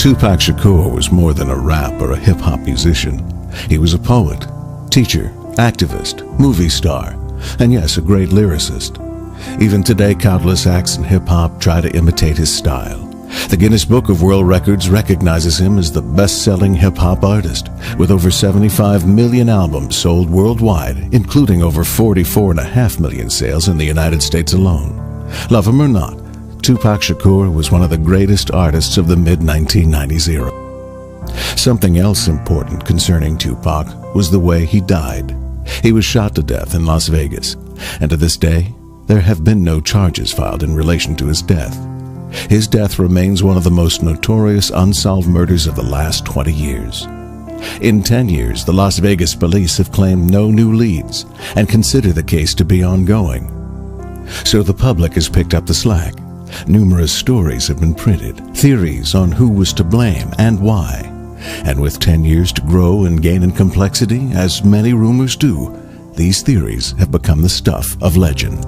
Tupac Shakur was more than a rap or a hip-hop musician. He was a poet, teacher, activist, movie star, and yes, a great lyricist. Even today, countless acts in hip-hop try to imitate his style. The Guinness Book of World Records recognizes him as the best-selling hip-hop artist, with over 75 million albums sold worldwide, including over 44.5 million sales in the United States alone. Love him or not, Tupac Shakur was one of the greatest artists of the mid-1990s era. Something else important concerning Tupac was the way he died. He was shot to death in Las Vegas, and to this day, there have been no charges filed in relation to his death. His death remains one of the most notorious unsolved murders of the last 20 years. In 10 years, the Las Vegas police have claimed no new leads and consider the case to be ongoing. So the public has picked up the slack. Numerous stories have been printed, theories on who was to blame and why. And with 10 years to grow and gain in complexity, as many rumors do, these theories have become the stuff of legend.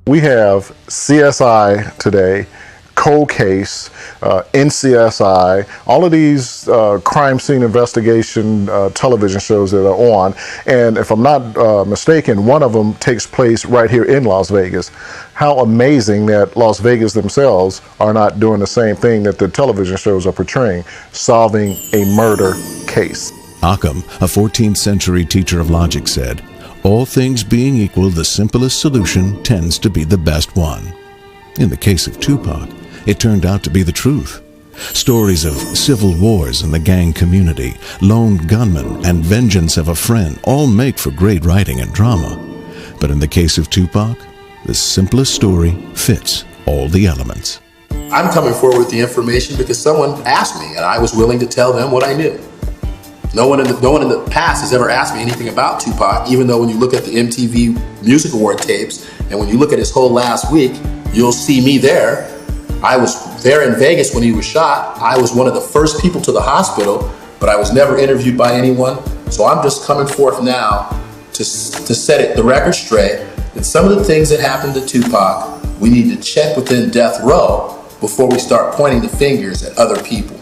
We have CSI today, Cold Case, NCSI, all of these crime scene investigation television shows that are on. And if I'm not mistaken, one of them takes place right here in Las Vegas. How amazing that Las Vegas themselves are not doing the same thing that the television shows are portraying, solving a murder case. Occam, a 14th century teacher of logic, said, "All things being equal, the simplest solution tends to be the best one." In the case of Tupac, it turned out to be the truth. Stories of civil wars in the gang community, lone gunmen, and vengeance of a friend all make for great writing and drama. But in the case of Tupac, the simplest story fits all the elements. I'm coming forward with the information because someone asked me, and I was willing to tell them what I knew. No one in the past has ever asked me anything about Tupac, even though when you look at the MTV Music Award tapes, and when you look at his whole last week, you'll see me there. I was there in Vegas when he was shot. I was one of the first people to the hospital, but I was never interviewed by anyone. So I'm just coming forth now to set the record straight that some of the things that happened to Tupac, we need to check within death row before we start pointing the fingers at other people.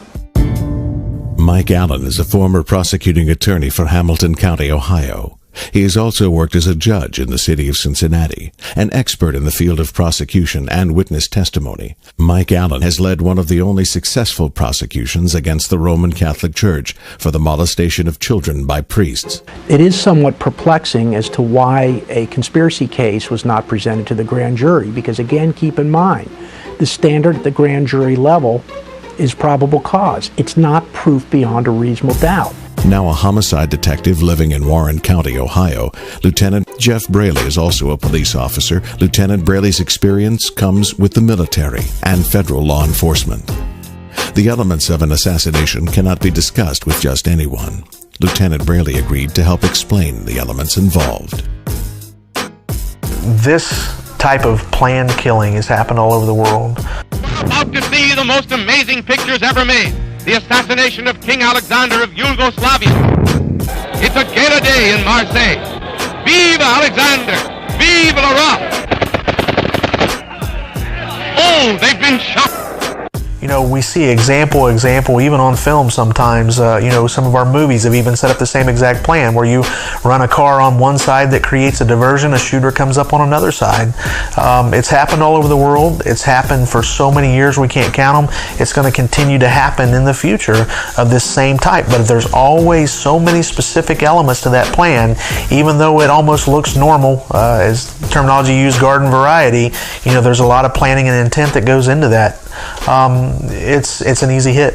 Mike Allen is a former prosecuting attorney for Hamilton County, Ohio. He has also worked as a judge in the city of Cincinnati, an expert in the field of prosecution and witness testimony. Mike Allen has led one of the only successful prosecutions against the Roman Catholic Church for the molestation of children by priests. It is somewhat perplexing as to why a conspiracy case was not presented to the grand jury, because again, keep in mind, the standard at the grand jury level is probable cause. It's not proof beyond a reasonable doubt. Now a homicide detective living in Warren County, Ohio, Lieutenant Jeff Braley is also a police officer. Lieutenant Braley's experience comes with the military and federal law enforcement. The elements of an assassination cannot be discussed with just anyone. Lieutenant Braley agreed to help explain the elements involved. This type of planned killing has happened all over the world. About to see the most amazing pictures ever made. the assassination of King Alexander of Yugoslavia. It's a gala day in Marseille. Vive Alexander! Vive le roi! Oh, they've been shot! You know, we see example, even on film sometimes. You know, some of our movies have even set up the same exact plan where you run a car on one side that creates a diversion, a shooter comes up on another side. It's happened all over the world. It's happened for so many years we can't count them. It's going to continue to happen in the future of this same type. But there's always so many specific elements to that plan, even though it almost looks normal, as terminology used, garden variety. You know, there's a lot of planning and intent that goes into that. It's an easy hit.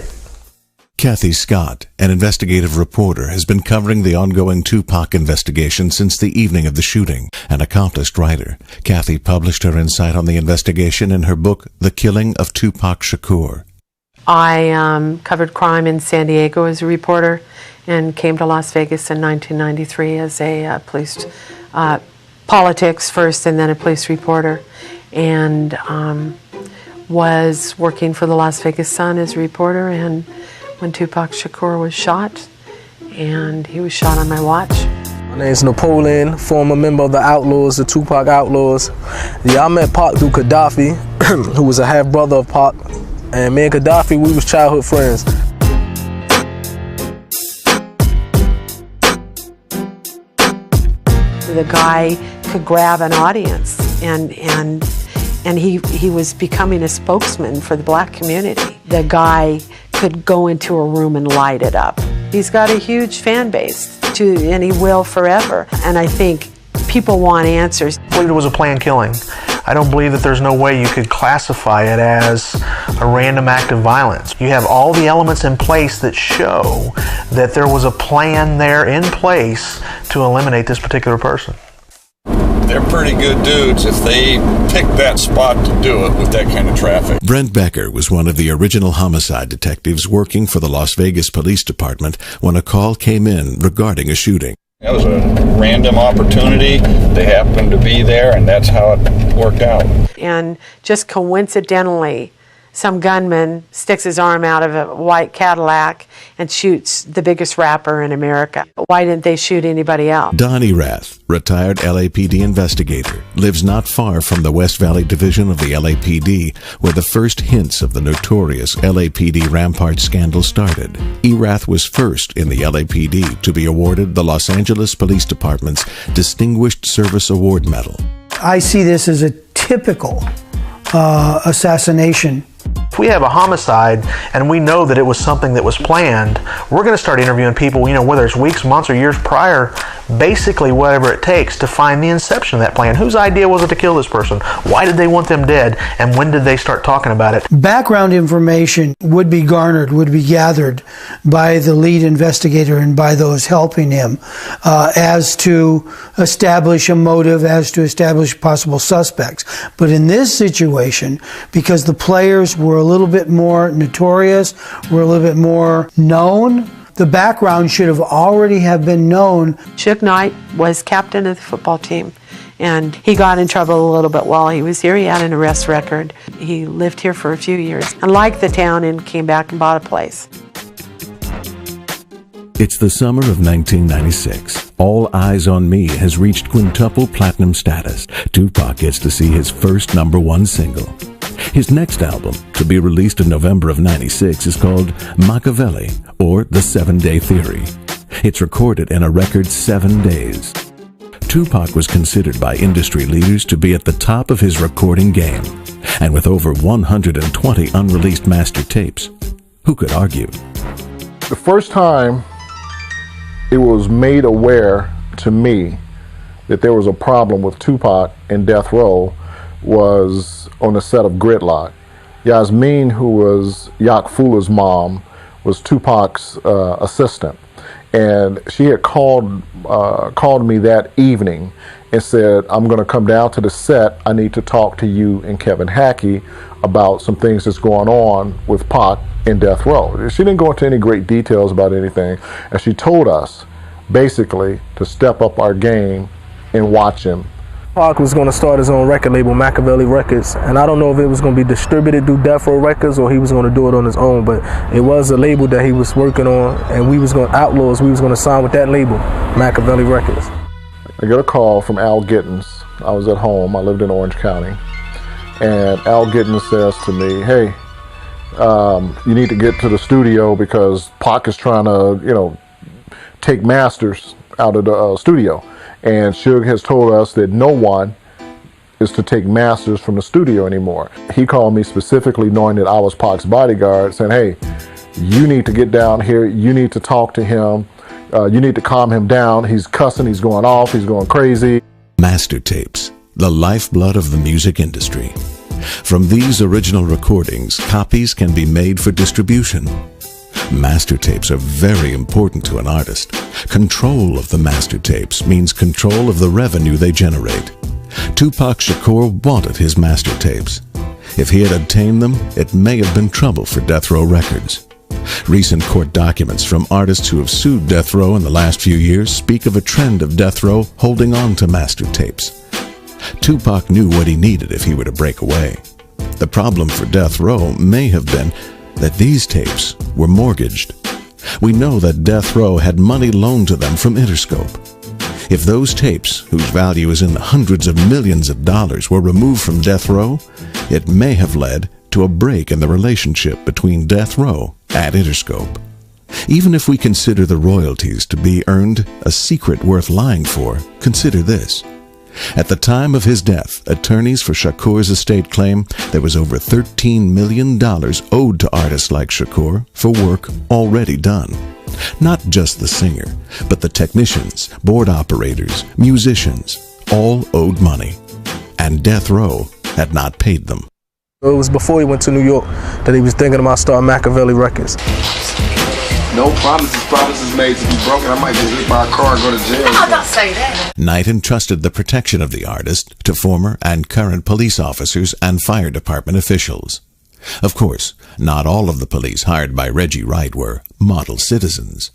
Kathy Scott, an investigative reporter, has been covering the ongoing Tupac investigation since the evening of the shooting. An accomplished writer, Kathy published her insight on the investigation in her book, The Killing of Tupac Shakur. I covered crime in San Diego as a reporter and came to Las Vegas in 1993 as a police, politics first and then a police reporter. And was working for the Las Vegas Sun as a reporter, and when Tupac Shakur was shot, and he was shot on my watch. My name's Napoleon, former member of the Outlaws, the Tupac Outlaws. Yeah, I met Pac through Gaddafi, who was a half-brother of Pac, and me and Gaddafi, we was childhood friends. The guy could grab an audience, and he was becoming a spokesman for the black community. The guy could go into a room and light it up. He's got a huge fan base, and he will forever. And I think people want answers. I believe it was a planned killing. I don't believe that there's no way you could classify it as a random act of violence. You have all the elements in place that show that there was a plan there in place to eliminate this particular person. They're pretty good dudes if they pick that spot to do it with that kind of traffic. Brent Becker was one of the original homicide detectives working for the Las Vegas Police Department when a call came in regarding a shooting. That was a random opportunity. They happened to be there, and that's how it worked out. And just coincidentally, some gunman sticks his arm out of a white Cadillac and shoots the biggest rapper in America. Why didn't they shoot anybody else? Don Erath, retired LAPD investigator, lives not far from the West Valley Division of the LAPD, where the first hints of the notorious LAPD Rampart scandal started. Erath was first in the LAPD to be awarded the Los Angeles Police Department's Distinguished Service Award Medal. I see this as a typical assassination. If we have a homicide and we know that it was something that was planned, we're going to start interviewing people, you know, whether it's weeks, months, or years prior, basically whatever it takes to find the inception of that plan. Whose idea was it to kill this person? Why did they want them dead? And when did they start talking about it? Background information would be garnered, would be gathered by the lead investigator and by those helping him as to establish a motive, as to establish possible suspects. But in this situation, because the players were a little bit more notorious, were a little bit more known, the background should have already have been known. Suge Knight was captain of the football team, and he got in trouble a little bit while he was here. He had an arrest record. He lived here for a few years and liked the town and came back and bought a place. It's the summer of 1996. All Eyes on Me has reached quintuple platinum status. Tupac gets to see his first #1 single. His next album, to be released in November of '96, is called Machiavelli, or The 7-Day Theory. It's recorded in a record 7 days. Tupac was considered by industry leaders to be at the top of his recording game, and with over 120 unreleased master tapes, who could argue? The first time it was made aware to me that there was a problem with Tupac in Death Row was on the set of Gridlock. Yasmin, who was Yak Fula's mom, was Tupac's assistant, and she had called me that evening and said, "I'm going to come down to the set. I need to talk to you and Kevin Hackey about some things that's going on with Pac in Death Row." She didn't go into any great details about anything, and she told us basically to step up our game and watch him Pac was going to start his own record label, Machiavelli Records, and I don't know if it was going to be distributed through Death Row Records or he was going to do it on his own, but it was a label that he was working on, and we was going to sign with that label, Machiavelli Records. I got a call from Al Gittins. I was at home. I lived in Orange County. And Al Gittins says to me, hey, you need to get to the studio because Pac is trying to, take masters out of the studio. And Suge has told us that no one is to take masters from the studio anymore. He called me specifically knowing that I was Pac's bodyguard, saying, hey, you need to get down here. You need to talk to him. You need to calm him down. He's cussing. He's going off. He's going crazy. Master tapes, the lifeblood of the music industry. From these original recordings, copies can be made for distribution. Master tapes are very important to an artist. Control of the master tapes means control of the revenue they generate. Tupac Shakur wanted his master tapes. If he had obtained them, it may have been trouble for Death Row Records. Recent court documents from artists who have sued Death Row in the last few years speak of a trend of Death Row holding on to master tapes. Tupac knew what he needed if he were to break away. The problem for Death Row may have been that these tapes were mortgaged. We know that Death Row had money loaned to them from Interscope. If those tapes, whose value is in the hundreds of millions of dollars, were removed from Death Row, it may have led to a break in the relationship between Death Row and Interscope. Even if we consider the royalties to be earned a secret worth lying for, consider this. At the time of his death, attorneys for Shakur's estate claim there was over $13 million owed to artists like Shakur for work already done. Not just the singer, but the technicians, board operators, musicians, all owed money. And Death Row had not paid them. It was before he went to New York that he was thinking about starting Machiavelli Records. No promises made to be broken. I might get hit by a car and go to jail. No, don't say that. Knight entrusted the protection of the artist to former and current police officers and fire department officials. Of course, not all of the police hired by Reggie Wright were model citizens.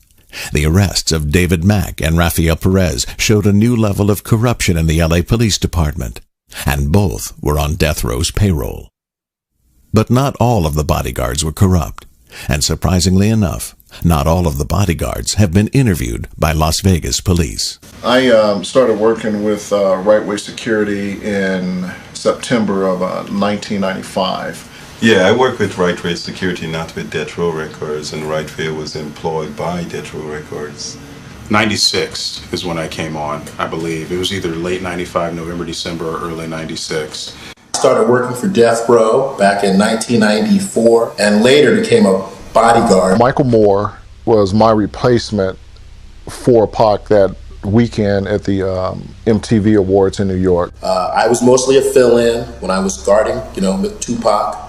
The arrests of David Mack and Rafael Perez showed a new level of corruption in the LA Police Department, and both were on Death Row's payroll. But not all of the bodyguards were corrupt, and surprisingly enough, not all of the bodyguards have been interviewed by Las Vegas police. I started working with Right Way Security in September of 1995. Yeah, I work with Right Way Security, not with Death Row Records, and Right Way was employed by Death Row Records. 96 is when I came on, I believe. It was either late 95, November, December, or early 96. I started working for Death Row back in 1994 and later became a bodyguard. Michael Moore was my replacement for Pac that weekend at the MTV Awards in New York. I was mostly a fill-in when I was guarding, with Tupac.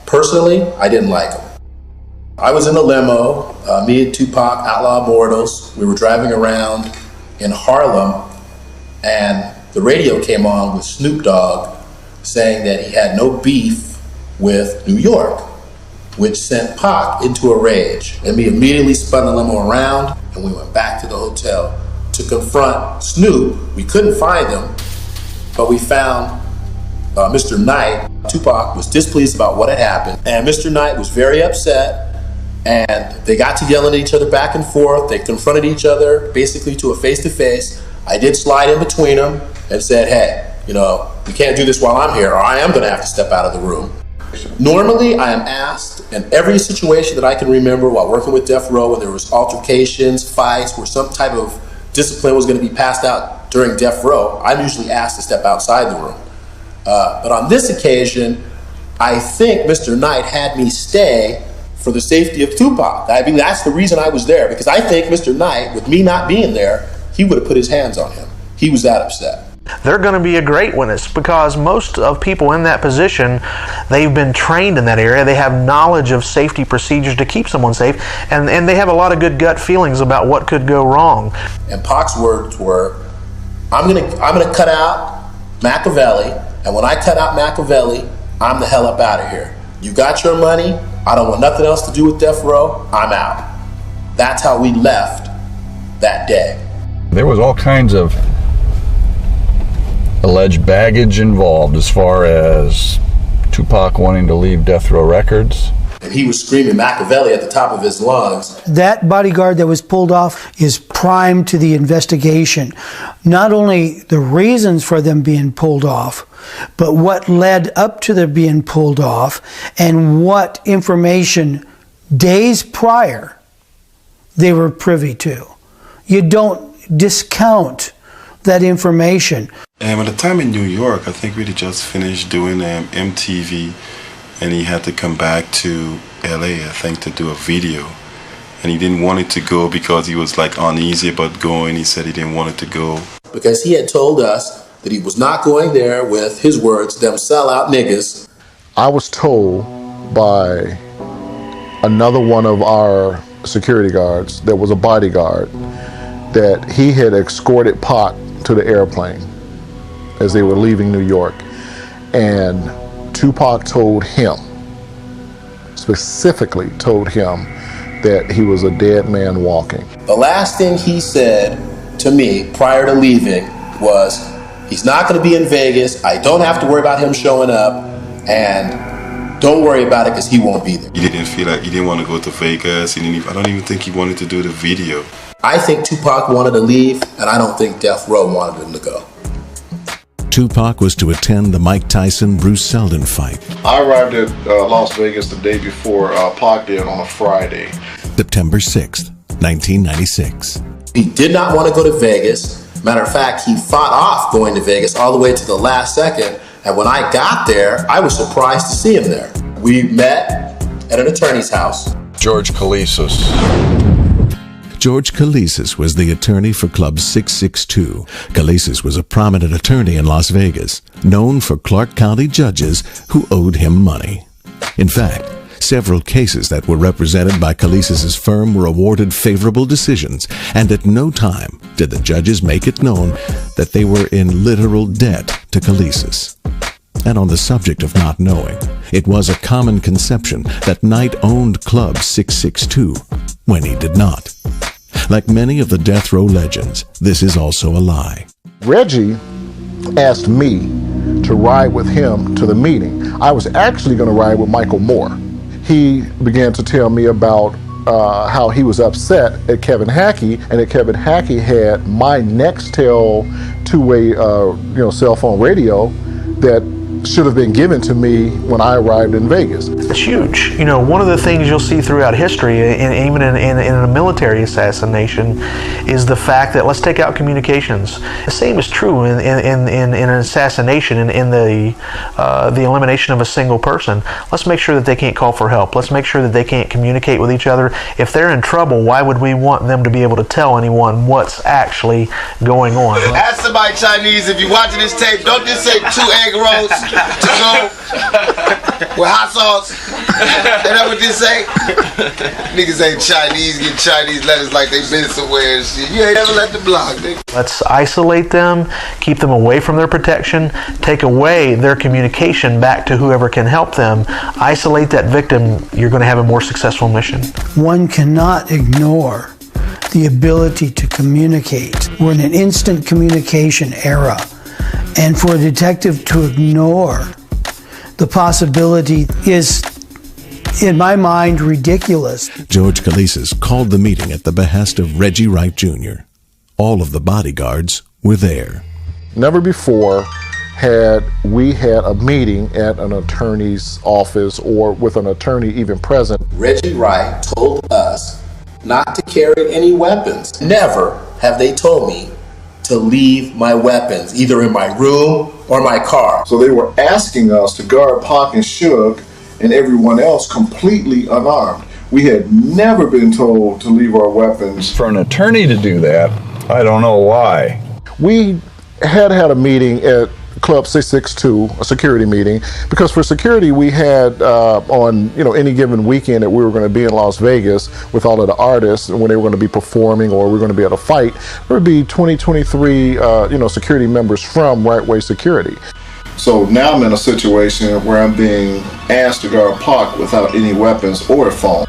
Personally, I didn't like him. I was in a limo, me and Tupac, Outlaw Immortals. We were driving around in Harlem, and the radio came on with Snoop Dogg saying that he had no beef with New York, which sent Pac into a rage. And we immediately spun the limo around and we went back to the hotel to confront Snoop. We couldn't find him, but we found Mr. Knight. Tupac was displeased about what had happened, and Mr. Knight was very upset, and they got to yelling at each other back and forth. They confronted each other basically to a face-to-face. I did slide in between them and said, hey, we can't do this while I'm here, or I am going to have to step out of the room. Normally, I am asked in every situation that I can remember while working with Death Row, when there was altercations, fights, where some type of discipline was going to be passed out during Death Row, I'm usually asked to step outside the room. But on this occasion, I think Mr. Knight had me stay for the safety of Tupac. I mean, that's the reason I was there, because I think Mr. Knight, with me not being there, he would have put his hands on him. He was that upset. They're going to be a great witness, because most of people in that position, they've been trained in that area. They have knowledge of safety procedures to keep someone safe, and they have a lot of good gut feelings about what could go wrong. And Pac's words were, I'm gonna cut out Machiavelli, and when I cut out Machiavelli, I'm the hell up out of here. You got your money, I don't want nothing else to do with Death Row, I'm out. That's how we left that day. There was all kinds of alleged baggage involved as far as Tupac wanting to leave Death Row Records. And he was screaming Machiavelli at the top of his lungs. That bodyguard that was pulled off is prime to the investigation. Not only the reasons for them being pulled off, but what led up to their being pulled off and what information days prior they were privy to. You don't discount that information. At the time in New York, I think we had just finished doing MTV, and he had to come back to LA, I think, to do a video. And he didn't want it to go because he was like uneasy about going. He said he didn't want it to go. Because he had told us that he was not going there with, his words, them sellout niggas. I was told by another one of our security guards that was a bodyguard that he had escorted Pac to the airplane as they were leaving New York. And Tupac told him, specifically told him, that he was a dead man walking. The last thing he said to me prior to leaving was, he's not going to be in Vegas. I don't have to worry about him showing up, and don't worry about it because he won't be there. He didn't feel like he didn't want to go to Vegas. I don't even think he wanted to do the video. I think Tupac wanted to leave, and I don't think Death Row wanted him to go. Tupac was to attend the Mike Tyson-Bruce Seldon fight. I arrived at Las Vegas the day before Pac did on a Friday. September 6th, 1996. He did not want to go to Vegas. Matter of fact, he fought off going to Vegas all the way to the last second. And when I got there, I was surprised to see him there. We met at an attorney's house. George Kalisis. George Kalisis was the attorney for Club 662. Kalisis was a prominent attorney in Las Vegas, known for Clark County judges who owed him money. In fact, several cases that were represented by Kalisis's firm were awarded favorable decisions, and at no time did the judges make it known that they were in literal debt to Kalisis. And on the subject of not knowing, it was a common conception that Knight owned Club 662 when he did not. Like many of the death row legends, this is also a lie. Reggie asked me to ride with him to the meeting. I was actually going to ride with Michael Moore. He began to tell me about how he was upset at Kevin Hackey, and that Kevin Hackey had my Nextel two-way cell phone radio that should have been given to me when I arrived in Vegas. It's huge. You know, one of the things you'll see throughout history, even in a military assassination, is the fact that, let's take out communications. The same is true in an assassination, in the elimination of a single person. Let's make sure that they can't call for help. Let's make sure that they can't communicate with each other. If they're in trouble, why would we want them to be able to tell anyone what's actually going on? Ask somebody Chinese, if you're watching this tape, don't just say 2 egg rolls to go with hot sauce. Is that what this say? Niggas ain't Chinese, get Chinese letters like they been somewhere and shit. You ain't ever let the block, nigga. Let's isolate them, keep them away from their protection, take away their communication back to whoever can help them. Isolate that victim, you're going to have a more successful mission. One cannot ignore the ability to communicate. We're in an instant communication era. And for a detective to ignore the possibility is, in my mind, ridiculous. George Kalisis called the meeting at the behest of Reggie Wright Jr. All of the bodyguards were there. Never before had we had a meeting at an attorney's office or with an attorney even present. Reggie Wright told us not to carry any weapons. Never have they told me to leave my weapons, either in my room or my car. So they were asking us to guard Pac and Suge and everyone else completely unarmed. We had never been told to leave our weapons. For an attorney to do that, I don't know why. We had a meeting at Club 662, a security meeting, because for security we had on any given weekend that we were going to be in Las Vegas with all of the artists, and when they were going to be performing or we were going to be at a fight, there would be 23 security members from Right Way Security. So now I'm in a situation where I'm being asked to guard Pac without any weapons or a phone.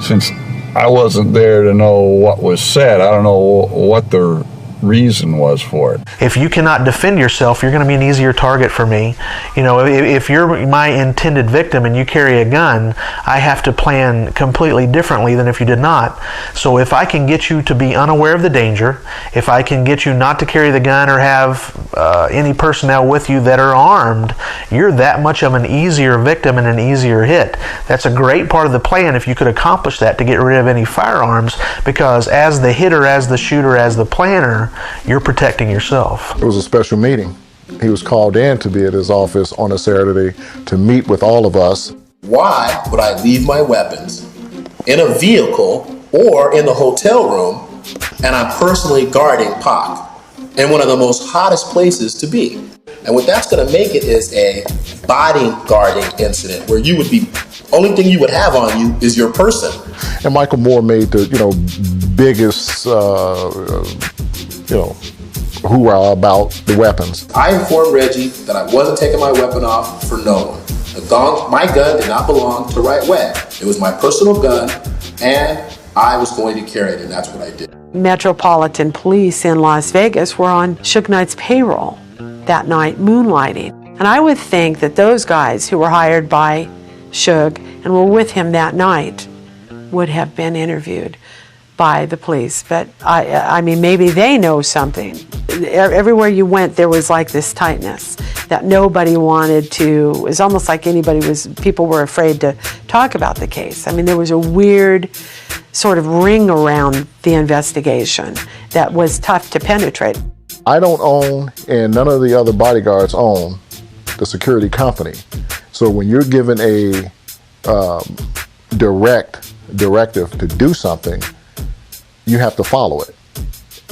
Since I wasn't there to know what was said, I don't know what the reason was for it. If you cannot defend yourself, you're going to be an easier target for me. You know, if you're my intended victim and you carry a gun, I have to plan completely differently than if you did not. So if I can get you to be unaware of the danger, if I can get you not to carry the gun or have any personnel with you that are armed, you're that much of an easier victim and an easier hit. That's a great part of the plan if you could accomplish that, to get rid of any firearms, because as the hitter, as the shooter, as the planner, you're protecting yourself. It was a special meeting. He was called in to be at his office on a Saturday to meet with all of us. Why would I leave my weapons in a vehicle or in the hotel room and I'm personally guarding Pac in one of the most hottest places to be? And what that's going to make it is a bodyguarding incident where you would be, only thing you would have on you is your person. And Michael Moore made the, biggest, hoorah about the weapons. I informed Reggie that I wasn't taking my weapon off for no one. My gun did not belong to N.W.A. It was my personal gun, and I was going to carry it, and that's what I did. Metropolitan Police in Las Vegas were on Suge Knight's payroll that night, moonlighting. And I would think that those guys who were hired by Suge and were with him that night would have been interviewed by the police. But I mean, maybe they know something. Everywhere you went, there was like this tightness that nobody wanted to, it was almost like people were afraid to talk about the case. I mean, there was a weird sort of ring around the investigation that was tough to penetrate. I don't own, and none of the other bodyguards own, the security company. So when you're given a directive to do something, you have to follow it.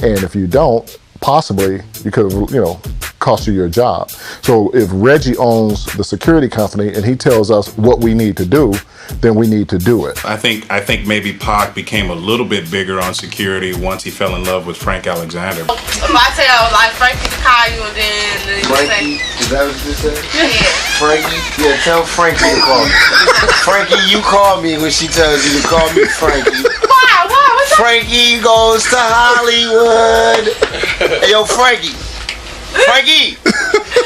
And if you don't, possibly you could have, cost you your job. So if Reggie owns the security company and he tells us what we need to do, then we need to do it. I think maybe Pac became a little bit bigger on security once he fell in love with Frank Alexander. If I tell like Frankie to call you and then Frankie, is that what you said? Yeah. Frankie? Yeah, tell Frankie to call me. Frankie, you call me when she tells you to call me Frankie. Why? What's Frankie goes to Hollywood. Hey, yo, Frankie. Frankie!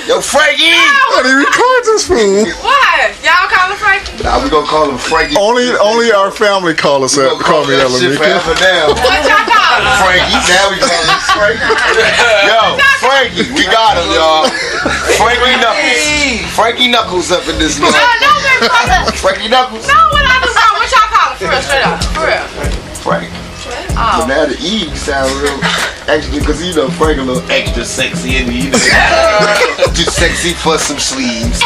Yo, Frankie! How do you record this fool? Why? Y'all call him Frankie? Nah, we gonna call him Frankie. Only our family call me that, forever now. What y'all call him? Frankie, now we call him Frankie. Yo, Frankie, we got him, y'all. Frankie Knuckles. Frankie Knuckles up in this mother. No, Frankie Knuckles. no, what I do wrong? What y'all call him? For real, straight up. For real. Frank. But now the E sound real extra, because Frank a little extra sexy and too sexy for some sleeves.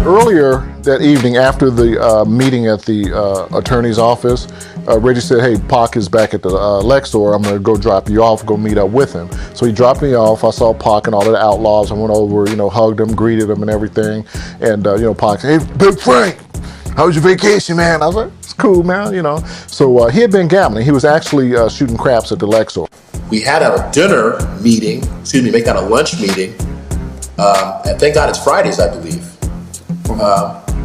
Earlier that evening, after the meeting at the attorney's office, Reggie said, hey, Pac is back at the Lex store. I'm going to go drop you off, go meet up with him. So he dropped me off. I saw Pac and all of the outlaws. I went over, hugged him, greeted him and everything. And, Pac said, hey, Big Frank, how was your vacation, man? I was like, it's cool, man, So he had been gambling. He was actually shooting craps at the Lex store. We had a dinner meeting, make that a lunch meeting. And thank God it's Fridays, I believe.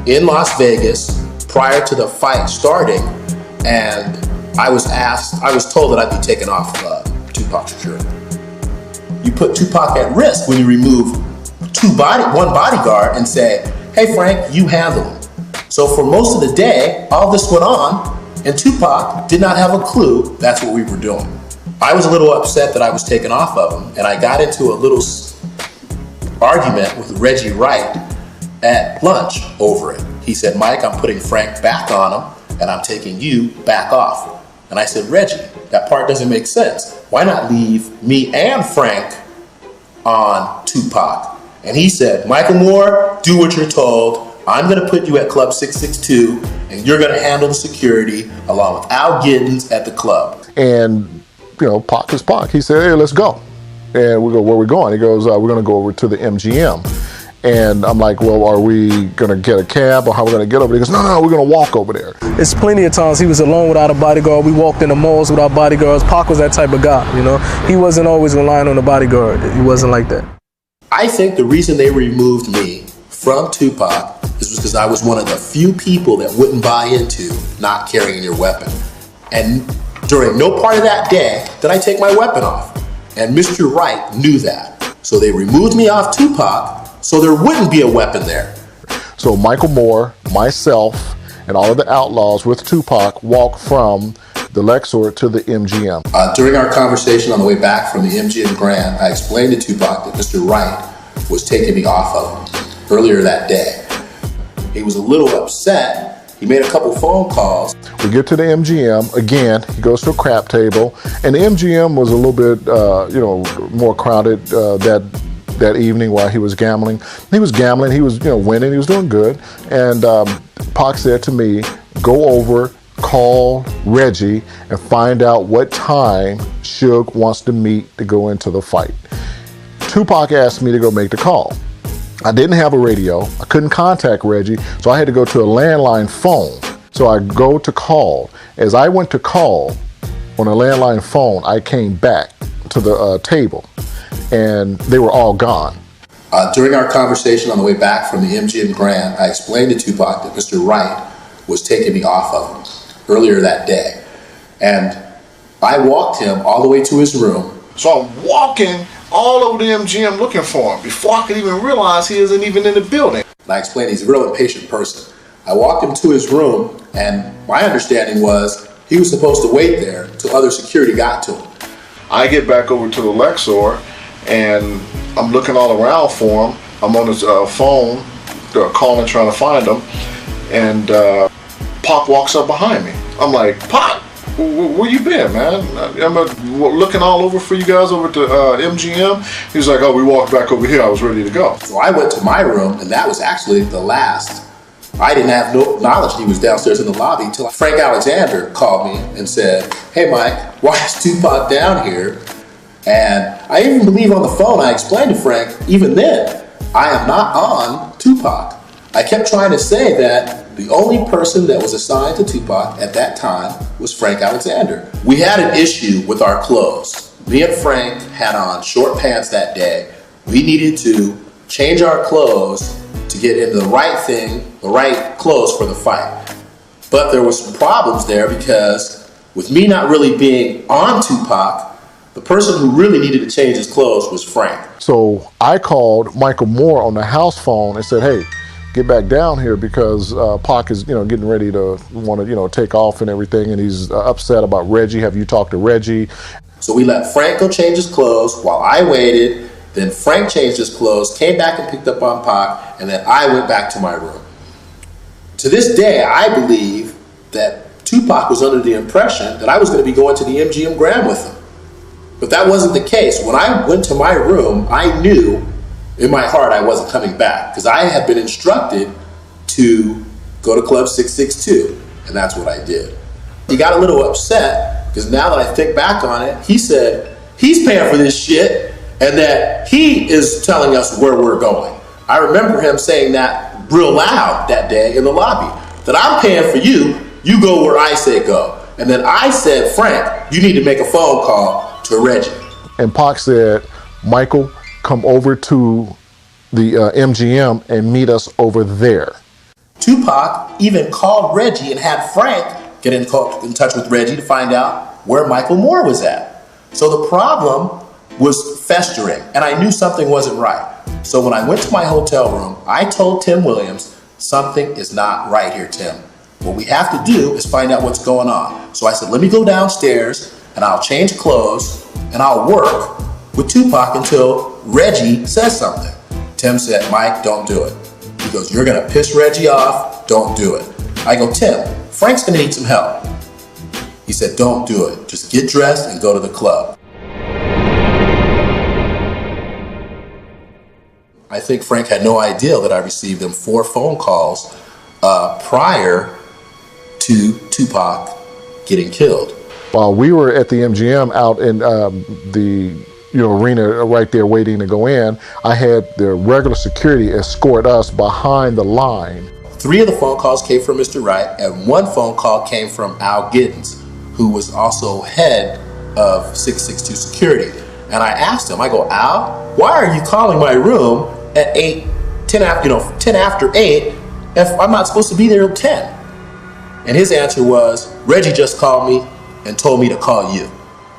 In Las Vegas, prior to the fight starting, and I was told that I'd be taken off Tupac Shakur. You put Tupac at risk when you remove one bodyguard and say, hey Frank, you handle him. So for most of the day, all this went on, and Tupac did not have a clue that's what we were doing. I was a little upset that I was taken off of him, and I got into a little argument with Reggie Wright at lunch over it. He said, Mike, I'm putting Frank back on him, and I'm taking you back off. And I said, Reggie, that part doesn't make sense. Why not leave me and Frank on Tupac? And he said, Michael Moore, do what you're told. I'm going to put you at Club 662, and you're going to handle the security along with Al Giddens at the club. And, Pac is Pac. He said, hey, let's go. And we go, where are we going? He goes, we're going to go over to the MGM. And I'm like, well, are we going to get a cab or how are we going to get over there? He goes, no, we're going to walk over there. It's plenty of times he was alone without a bodyguard. We walked in the malls without bodyguards. Pac was that type of guy, He wasn't always relying on a bodyguard. He wasn't like that. I think the reason they removed me from Tupac This was because I was one of the few people that wouldn't buy into not carrying your weapon. And during no part of that day did I take my weapon off. And Mr. Wright knew that. So they removed me off Tupac so there wouldn't be a weapon there. So Michael Moore, myself, and all of the outlaws with Tupac walked from the Lexor to the MGM. During our conversation on the way back from the MGM Grand, I explained to Tupac that Mr. Wright was taking me off of him earlier that day. He was a little upset. He made a couple phone calls. We get to the MGM. Again, he goes to a crap table. And the MGM was a little bit, more crowded that evening while he was gambling. He was gambling. He was, winning. He was doing good. And Pac said to me, go over, call Reggie, and find out what time Suge wants to meet to go into the fight. Tupac asked me to go make the call. I didn't have a radio. I couldn't contact Reggie, so I had to go to a landline phone. So I go to call. As I went to call on a landline phone, I came back to the table, and they were all gone. During our conversation on the way back from the MGM Grand, I explained to Tupac that Mr. Wright was taking me off of him earlier that day. And I walked him all the way to his room. So I'm walking all over the MGM looking for him before I could even realize he isn't even in the building. And I explained he's a real impatient person. I walked him to his room, and my understanding was he was supposed to wait there till other security got to him. I get back over to the Lexor, and I'm looking all around for him. I'm on his phone, calling, trying to find him, and Pac walks up behind me. I'm like, Pac, where you been, man? I'm looking all over for you guys over at the MGM. He's like, oh, we walked back over here. I was ready to go. So I went to my room, and that was actually the last. I didn't have no knowledge he was downstairs in the lobby until Frank Alexander called me and said, hey, Mike, why is Tupac down here? And I even believe on the phone, I explained to Frank, even then, I am not on Tupac. I kept trying to say that the only person that was assigned to Tupac at that time was Frank Alexander. We had an issue with our clothes. Me and Frank had on short pants that day. We needed to change our clothes to get into the right clothes for the fight. But there was some problems there because with me not really being on Tupac, the person who really needed to change his clothes was Frank. So I called Michael Moore on the house phone and said, hey, get back down here because Pac is, getting ready to want to, take off and everything, and he's upset about Reggie. Have you talked to Reggie? So we let Frank go change his clothes while I waited. Then Frank changed his clothes, came back and picked up on Pac, and then I went back to my room. To this day, I believe that Tupac was under the impression that I was going to be going to the MGM Grand with him. But that wasn't the case. When I went to my room, I knew in my heart I wasn't coming back because I had been instructed to go to Club 662, and that's what I did. He got a little upset because now that I think back on it, he said he's paying for this shit and that he is telling us where we're going. I remember him saying that real loud that day in the lobby, that I'm paying for you, you go where I say go. And then I said, Frank, you need to make a phone call to Reggie. And Pac said, Michael, come over to the MGM and meet us over there. Tupac even called Reggie and had Frank get in touch with Reggie to find out where Michael Moore was at. So the problem was festering, and I knew something wasn't right. So when I went to my hotel room, I told Tim Williams, something is not right here, Tim. What we have to do is find out what's going on. So I said, let me go downstairs and I'll change clothes and I'll work with Tupac until Reggie says something. Tim said, Mike, don't do it. He goes, you're gonna piss Reggie off, don't do it. I go, Tim, Frank's gonna need some help. He said, don't do it. Just get dressed and go to the club. I think Frank had no idea that I received them 4 phone calls prior to Tupac getting killed. While we were at the MGM out in the arena right there waiting to go in, I had the regular security escort us behind the line. 3 of the phone calls came from Mr. Wright, and 1 phone call came from Al Giddens, who was also head of 662 security. And I asked him, I go, Al, why are you calling my room at 10 after 8 if I'm not supposed to be there till 10? And his answer was, Reggie just called me and told me to call you.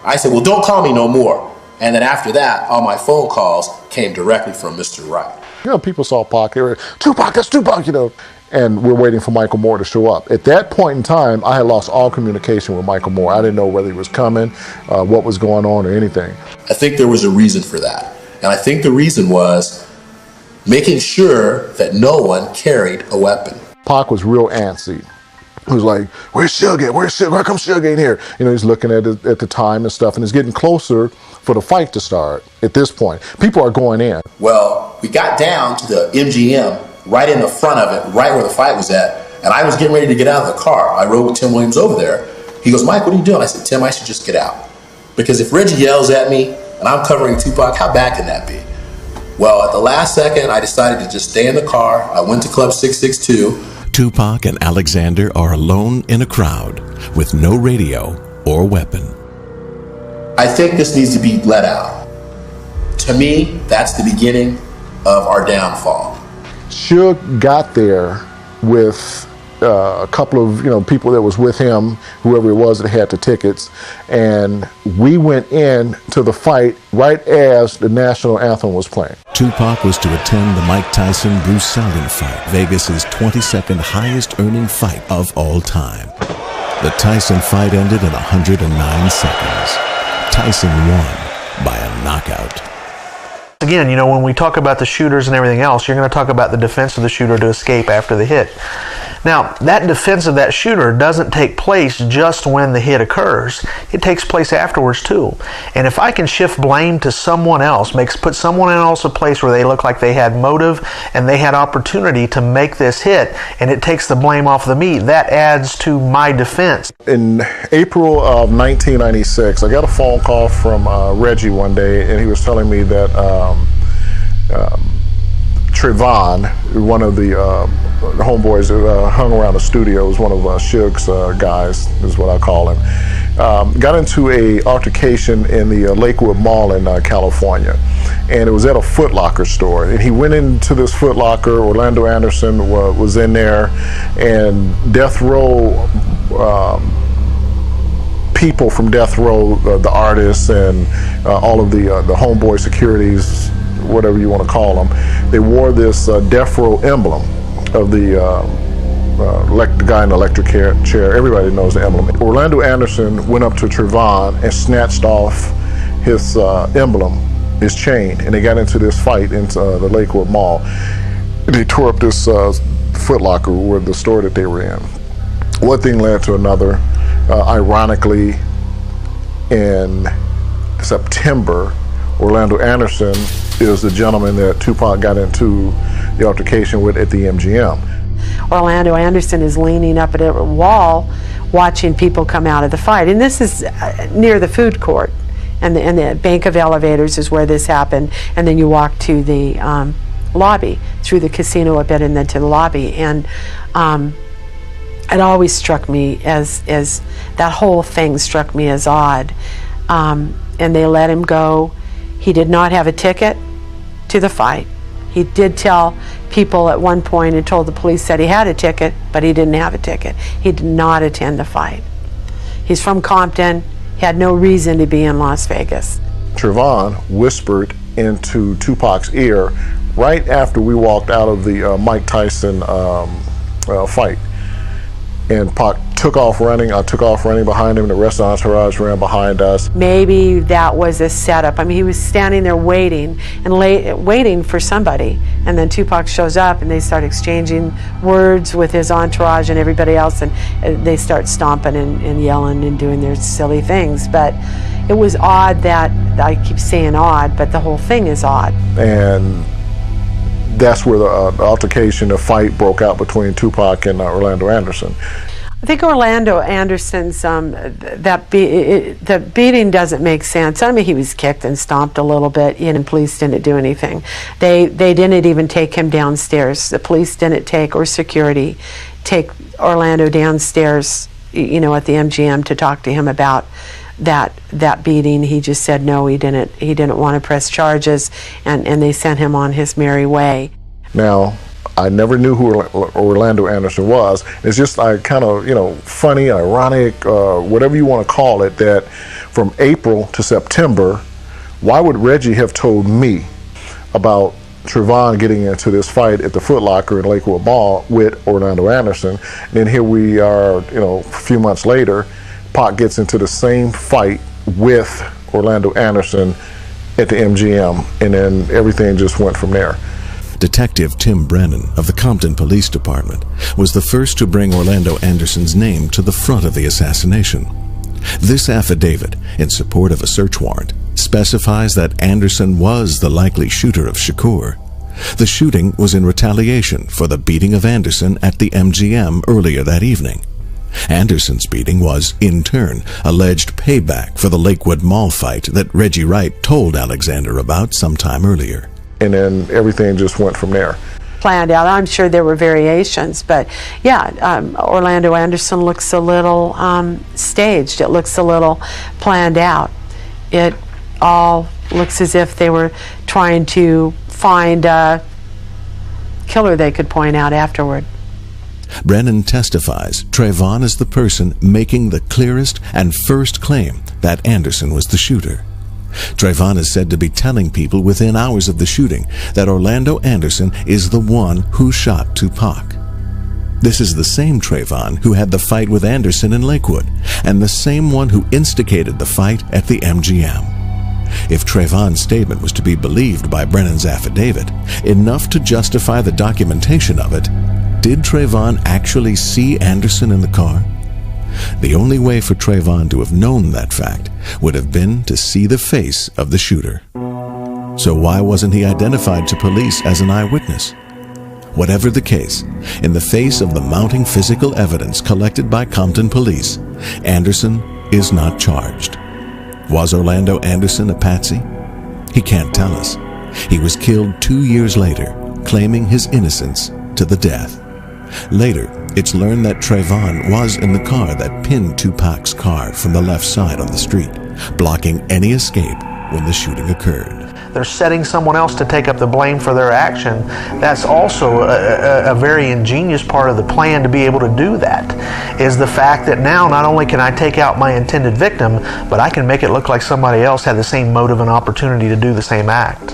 I said, well, don't call me no more. And then after that, all my phone calls came directly from Mr. Wright. You know, people saw Pac, they were, Tupac, that's Tupac, you know. And we're waiting for Michael Moore to show up. At that point in time, I had lost all communication with Michael Moore. I didn't know whether he was coming, what was going on, or anything. I think there was a reason for that. And I think the reason was making sure that no one carried a weapon. Pac was real antsy. He was like, where's Suge at? Where's Suge? Why come Suge ain't here? You know, he's looking at it at the time and stuff, and it's getting closer for the fight to start at this point. People are going in. Well, we got down to the MGM, right in the front of it, right where the fight was at, and I was getting ready to get out of the car. I rode with Tim Williams over there. He goes, Mike, what are you doing? I said, Tim, I should just get out. Because if Reggie yells at me and I'm covering Tupac, how bad can that be? Well, at the last second, I decided to just stay in the car. I went to Club 662. Tupac and Alexander are alone in a crowd with no radio or weapon. I think this needs to be let out. To me, that's the beginning of our downfall. Suge got there with a couple of people that was with him, whoever it was that had the tickets, and we went in to the fight right as the national anthem was playing. Tupac was to attend the Mike Tyson-Bruce Seldon fight, Vegas's 22nd highest earning fight of all time. The Tyson fight ended in 109 seconds. Tyson won by a knockout. Again, you know, when we talk about the shooters and everything else, you're going to talk about the defense of the shooter to escape after the hit. Now, that defense of that shooter doesn't take place just when the hit occurs. It takes place afterwards too. And if I can shift blame to someone else, put someone else in a place where they look like they had motive and they had opportunity to make this hit, and it takes the blame off of me, that adds to my defense. In April of 1996, I got a phone call from Reggie one day, and he was telling me that Trevon, one of the homeboys that hung around the studio, was one of Suge's guys, is what I call him, got into a altercation in the Lakewood Mall in California. And it was at a Foot Locker store. And he went into this Foot Locker, Orlando Anderson was in there, and Death Row, people from Death Row, the artists and all of the homeboy securities, whatever you want to call them, they wore this Death Row emblem of the guy in the electric chair. Everybody knows the emblem. Orlando Anderson went up to Trevon and snatched off his emblem, his chain, and they got into this fight in the Lakewood Mall. They tore up this Foot Locker, where the store that they were in. One thing led to another. Ironically, in September, Orlando Anderson is the gentleman that Tupac got into the altercation with at the MGM. Orlando Anderson is leaning up at a wall watching people come out of the fight. And this is near the food court. And the bank of elevators is where this happened. And then you walk to the lobby, through the casino a bit, and then to the lobby. And it always struck me as that whole thing struck me as odd. And they let him go. He did not have a ticket to the fight. He did tell people at one point and told the police that he had a ticket, but he didn't have a ticket. He did not attend the fight. He's from Compton. He had no reason to be in Las Vegas. Trevon whispered into Tupac's ear right after we walked out of the Mike Tyson fight. And Pac took off running. I took off running behind him, and the rest of the entourage ran behind us. Maybe that was a setup. I mean, he was standing there waiting and waiting for somebody, and then Tupac shows up, and they start exchanging words with his entourage and everybody else, and they start stomping and yelling and doing their silly things. But it was odd that, I keep saying odd, but the whole thing is odd. And that's where the altercation, the fight broke out between Tupac and Orlando Anderson. I think Orlando Anderson's, the beating doesn't make sense. I mean, he was kicked and stomped a little bit, and police didn't do anything. They didn't even take him downstairs. The police didn't take, or security, take Orlando downstairs, you know, at the MGM to talk to him about that beating. He just said no, he didn't want to press charges, and they sent him on his merry way. Now, I never knew who Orlando Anderson was. It's just like kind of, funny, ironic, whatever you want to call it, that from April to September, why would Reggie have told me about Trayvon getting into this fight at the Foot Locker in Lakewood Mall with Orlando Anderson? And then here we are, a few months later, Pac gets into the same fight with Orlando Anderson at the MGM, and then everything just went from there. Detective Tim Brennan of the Compton Police Department was the first to bring Orlando Anderson's name to the front of the assassination. This affidavit, in support of a search warrant, specifies that Anderson was the likely shooter of Shakur. The shooting was in retaliation for the beating of Anderson at the MGM earlier that evening. Anderson's beating was, in turn, alleged payback for the Lakewood Mall fight that Reggie Wright told Alexander about sometime earlier. And then everything just went from there. Planned out. I'm sure there were variations, but yeah, Orlando Anderson looks a little staged. It looks a little planned out. It all looks as if they were trying to find a killer they could point out afterward. Brennan testifies Trayvon is the person making the clearest and first claim that Anderson was the shooter. Trayvon is said to be telling people within hours of the shooting that Orlando Anderson is the one who shot Tupac. This is the same Trayvon who had the fight with Anderson in Lakewood, and the same one who instigated the fight at the MGM. If Trayvon's statement was to be believed by Brennan's affidavit, enough to justify the documentation of it, did Trayvon actually see Anderson in the car? The only way for Trayvon to have known that fact would have been to see the face of the shooter. So why wasn't he identified to police as an eyewitness? Whatever the case, in the face of the mounting physical evidence collected by Compton police, Anderson is not charged. Was Orlando Anderson a patsy? He can't tell us. He was killed 2 years later, claiming his innocence to the death. Later, it's learned that Trayvon was in the car that pinned Tupac's car from the left side on the street, blocking any escape when the shooting occurred. They're setting someone else to take up the blame for their action. That's also a very ingenious part of the plan to be able to do that, is the fact that now not only can I take out my intended victim, but I can make it look like somebody else had the same motive and opportunity to do the same act.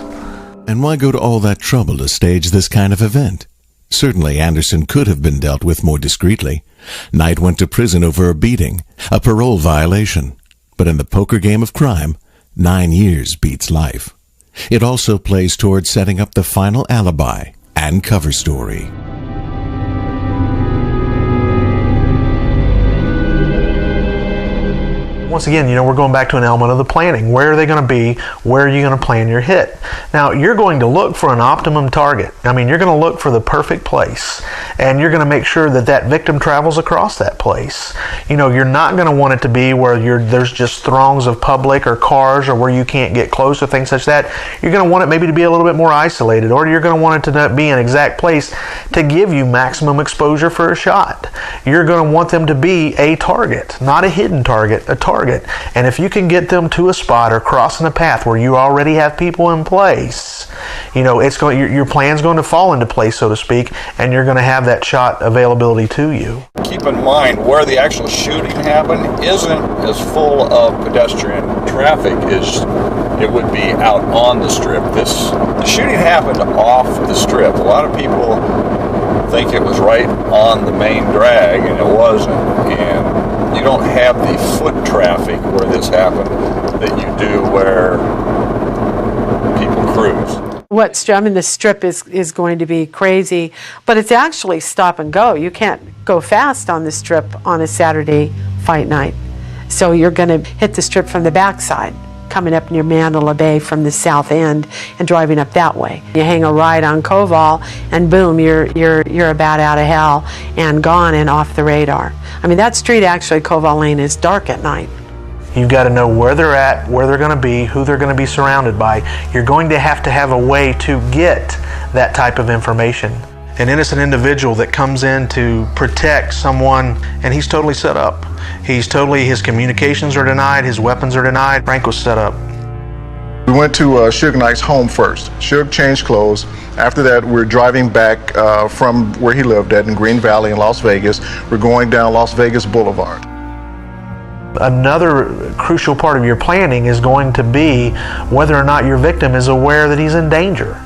And why go to all that trouble to stage this kind of event? Certainly Anderson could have been dealt with more discreetly. Knight went to prison over a beating, a parole violation. But in the poker game of crime, 9 years beats life. It also plays towards setting up the final alibi and cover story. Once again, we're going back to an element of the planning. Where are they going to be? Where are you going to plan your hit? Now, you're going to look for an optimum target. You're going to look for the perfect place, and you're going to make sure that that victim travels across that place. You're not going to want it to be where there's just throngs of public or cars, or where you can't get close or things such that. You're going to want it maybe to be a little bit more isolated, or you're going to want it to not be an exact place to give you maximum exposure for a shot. You're going to want them to be a target, not a hidden target, a target. And if you can get them to a spot or crossing a path where you already have people in place, your plan's going to fall into place, so to speak, and you're going to have that shot availability to you. Keep in mind, where the actual shooting happened isn't as full of pedestrian traffic as it would be out on the strip. The shooting happened off the strip. A lot of people think it was right on the main drag, and it wasn't. And you don't have the foot traffic where this happened that you do where people cruise. The strip is going to be crazy, but it's actually stop and go. You can't go fast on the strip on a Saturday fight night. So you're going to hit the strip from the backside, coming up near Mandalay Bay from the south end and driving up that way. You hang a ride on Koval and boom, you're about out of hell and gone and off the radar. That street, actually, Koval Lane, is dark at night. You've got to know where they're at, where they're going to be, who they're going to be surrounded by. You're going to have a way to get that type of information. An innocent individual that comes in to protect someone, and he's totally set up. His communications are denied, his weapons are denied. Frank was set up. We went to Suge Knight's home first. Suge changed clothes. After that, we're driving back from where he lived at in Green Valley in Las Vegas. We're going down Las Vegas Boulevard. Another crucial part of your planning is going to be whether or not your victim is aware that he's in danger.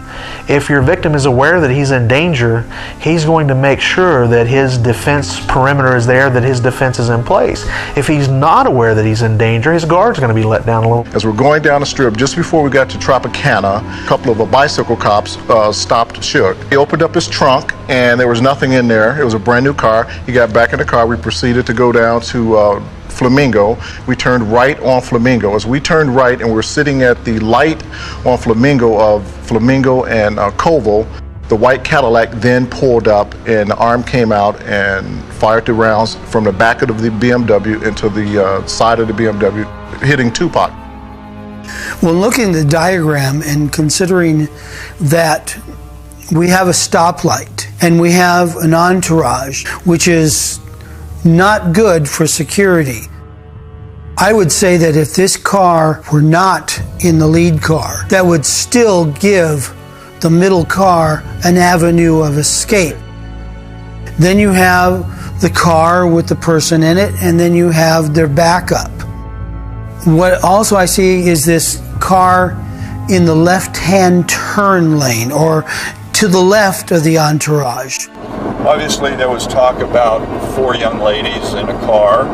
If your victim is aware that he's in danger, he's going to make sure that his defense perimeter is there, that his defense is in place. If he's not aware that he's in danger, his guard's going to be let down a little. As we're going down the strip, just before we got to Tropicana, a couple of bicycle cops stopped Suge. He opened up his trunk and there was nothing in there. It was a brand new car. He got back in the car. We proceeded to go down to Flamingo. We turned right on Flamingo. As we turned right and we're sitting at the light on Flamingo of Flamingo and Koval, the white Cadillac then pulled up and the arm came out and fired the rounds from the back of the BMW into the side of the BMW, hitting Tupac. Well, looking at the diagram and considering that we have a stoplight and we have an entourage, which is not good for security. I would say that if this car were not in the lead car, that would still give the middle car an avenue of escape. Then you have the car with the person in it, and then you have their backup. What also I see is this car in the left-hand turn lane, or to the left of the entourage. Obviously, there was talk about 4 young ladies in a car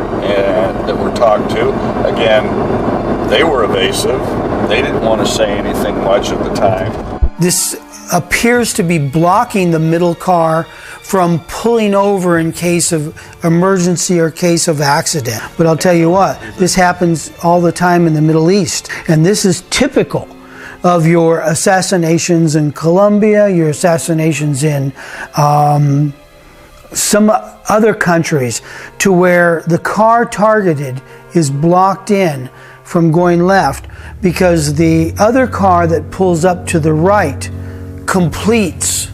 that were talked to. Again, they were evasive. They didn't want to say anything much at the time. This appears to be blocking the middle car from pulling over in case of emergency or case of accident. But I'll tell you what, this happens all the time in the Middle East, and this is typical of your assassinations in Colombia, your assassinations in some other countries, to where the car targeted is blocked in from going left because the other car that pulls up to the right completes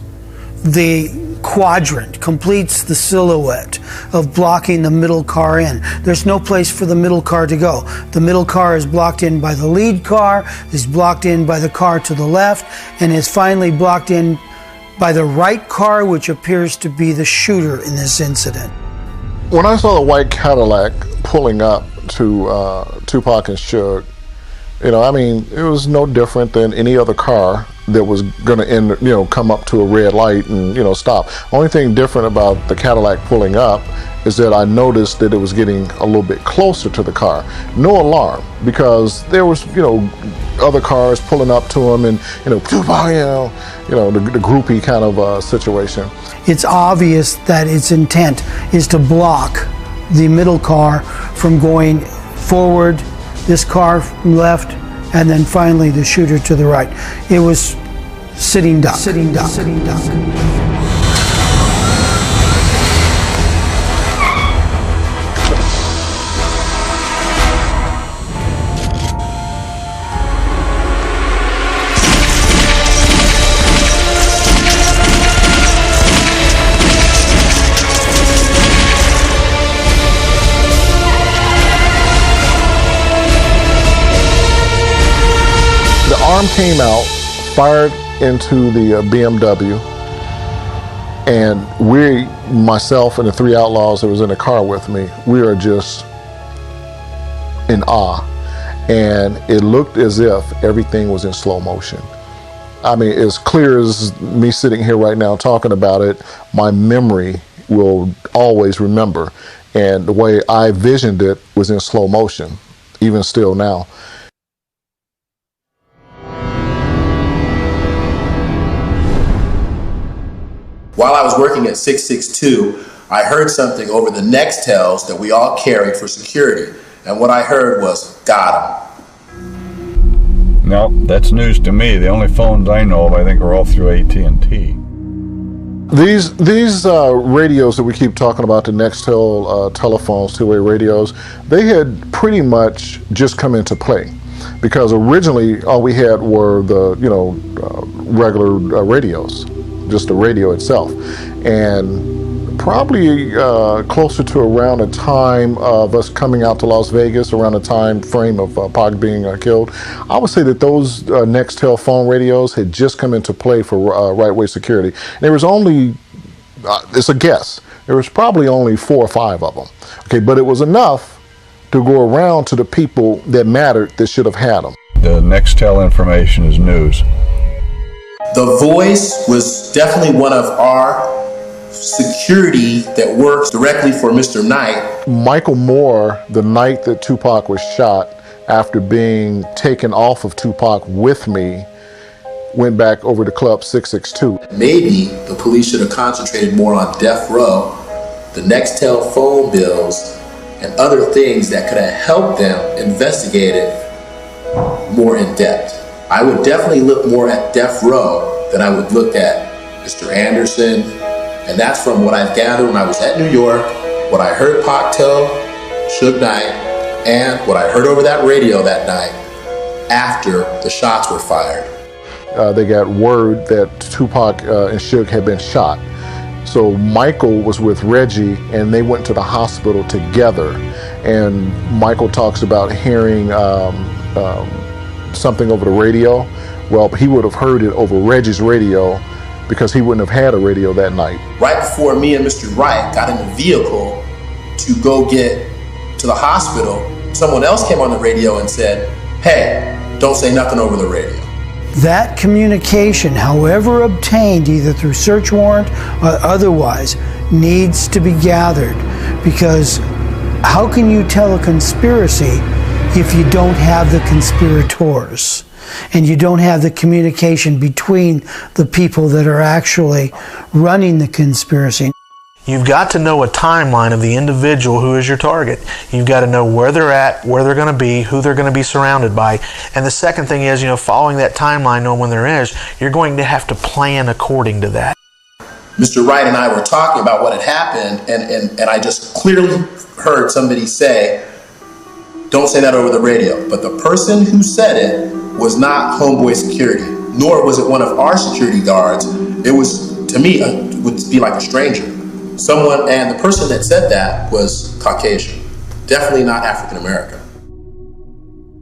the quadrant, completes the silhouette of blocking the middle car in. There's no place for the middle car to go. The middle car is blocked in by the lead car, is blocked in by the car to the left, and is finally blocked in by the right car, which appears to be the shooter in this incident. When I saw the white Cadillac pulling up to Tupac and Suge, you know, I mean, it was no different than any other car that was going to come up to a red light and, stop. Only thing different about the Cadillac pulling up is that I noticed that it was getting a little bit closer to the car. No alarm, because there was, other cars pulling up to him and, Tupac, the groupie kind of situation. It's obvious that its intent is to block the middle car from going forward, this car from left, and then finally the shooter to the right. It was sitting duck. Sitting duck. Sitting duck. Arm came out, fired into the BMW, and myself and the 3 outlaws that was in the car with me, we are just in awe. And it looked as if everything was in slow motion. I mean, as clear as me sitting here right now talking about it, my memory will always remember. And the way I visioned it was in slow motion, even still now. While I was working at 662, I heard something over the Nextels that we all carried for security. And what I heard was, got him. No, that's news to me. The only phones I know of, I think, are all through AT&T. These radios that we keep talking about, the Nextel telephones, two-way radios, they had pretty much just come into play. Because originally all we had were the regular radios, just the radio itself. And probably closer to around the time of us coming out to Las Vegas, around the time frame of Pac being killed. I would say that those Nextel phone radios had just come into play for right-way security. There was only, it's a guess, there was probably only 4 or 5 of them. Okay, but it was enough to go around to the people that mattered that should have had them. The Nextel information is news. The Voice was definitely one of our security that works directly for Mr. Knight. Michael Moore, the night that Tupac was shot, after being taken off of Tupac with me, went back over to Club 662. Maybe the police should have concentrated more on death row, the Nextel phone bills, and other things that could have helped them investigate it more in depth. I would definitely look more at death row than I would look at Mr. Anderson. And that's from what I've gathered when I was at New York, what I heard Pac tell Suge Knight, and what I heard over that radio that night after the shots were fired. They got word that Tupac and Suge had been shot. So Michael was with Reggie and they went to the hospital together. And Michael talks about hearing something over the radio. Well, he would have heard it over Reggie's radio because he wouldn't have had a radio that night. Right before me and Mr. Wright got in the vehicle to go get to the hospital, someone else came on the radio and said, "Hey, don't say nothing over the radio." That communication, however obtained, either through search warrant or otherwise, needs to be gathered, because how can you tell a conspiracy if you don't have the conspirators and you don't have the communication between the people that are actually running the conspiracy? You've got to know a timeline of the individual who is your target. You've got to know where they're at, where they're going to be, who they're going to be surrounded by. And the second thing is, following that timeline, knowing when there is, you're going to have to plan according to that. Mr. Wright and I were talking about what had happened, and I just clearly heard somebody say, "Don't say that over the radio." But the person who said it was not Homeboy Security, nor was it one of our security guards. It was, to me, would be like a stranger. Someone, and the person that said that was Caucasian, definitely not African American.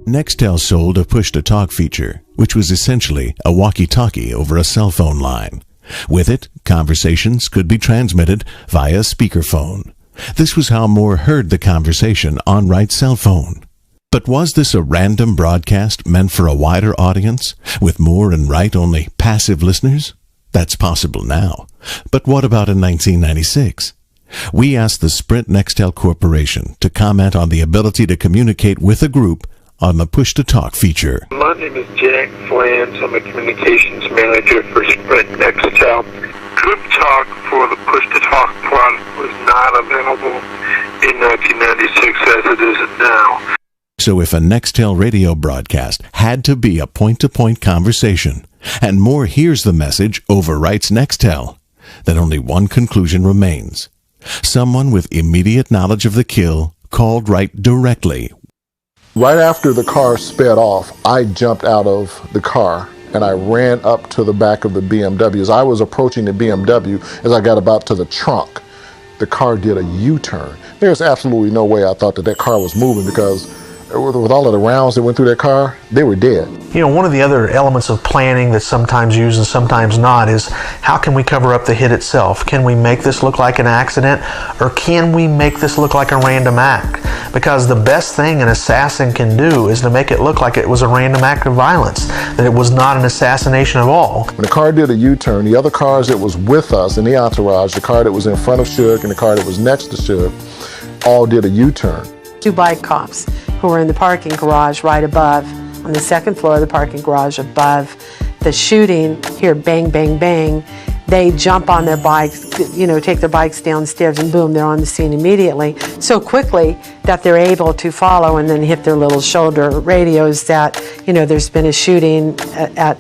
Nextel sold a push-to-talk feature, which was essentially a walkie-talkie over a cell phone line. With it, conversations could be transmitted via speakerphone. This was how Moore heard the conversation on Wright's cell phone. But was this a random broadcast meant for a wider audience, with Moore and Wright only passive listeners? That's possible now. But what about in 1996? We asked the Sprint Nextel Corporation to comment on the ability to communicate with a group on the push-to-talk feature. My name is Jack Flans. I'm a communications manager for Sprint Nextel. Group talk for the push-to-talk product was not available in 1996 as it is now. So if a Nextel radio broadcast had to be a point-to-point conversation, and Moore hears the message over Wright's Nextel, then only one conclusion remains. Someone with immediate knowledge of the kill called Wright directly. Right after the car sped off, I jumped out of the car and I ran up to the back of the BMW. As I was approaching the BMW, as I got about to the trunk, the car did a U-turn. There's absolutely no way I thought that car was moving, because with all of the rounds that went through that car, they were dead. One of the other elements of planning that's sometimes used and sometimes not is, how can we cover up the hit itself? Can we make this look like an accident, or can we make this look like a random act? Because the best thing an assassin can do is to make it look like it was a random act of violence, that it was not an assassination at all. When the car did a U-turn, the other cars that was with us in the entourage, the car that was in front of Suge and the car that was next to Suge, all did a U-turn. 2 bike cops who were in the parking garage right above, on the second floor of the parking garage above the shooting, hear bang, bang, bang. They jump on their bikes, take their bikes downstairs, and boom, they're on the scene immediately. So quickly that they're able to follow and then hit their little shoulder radios that, there's been a shooting at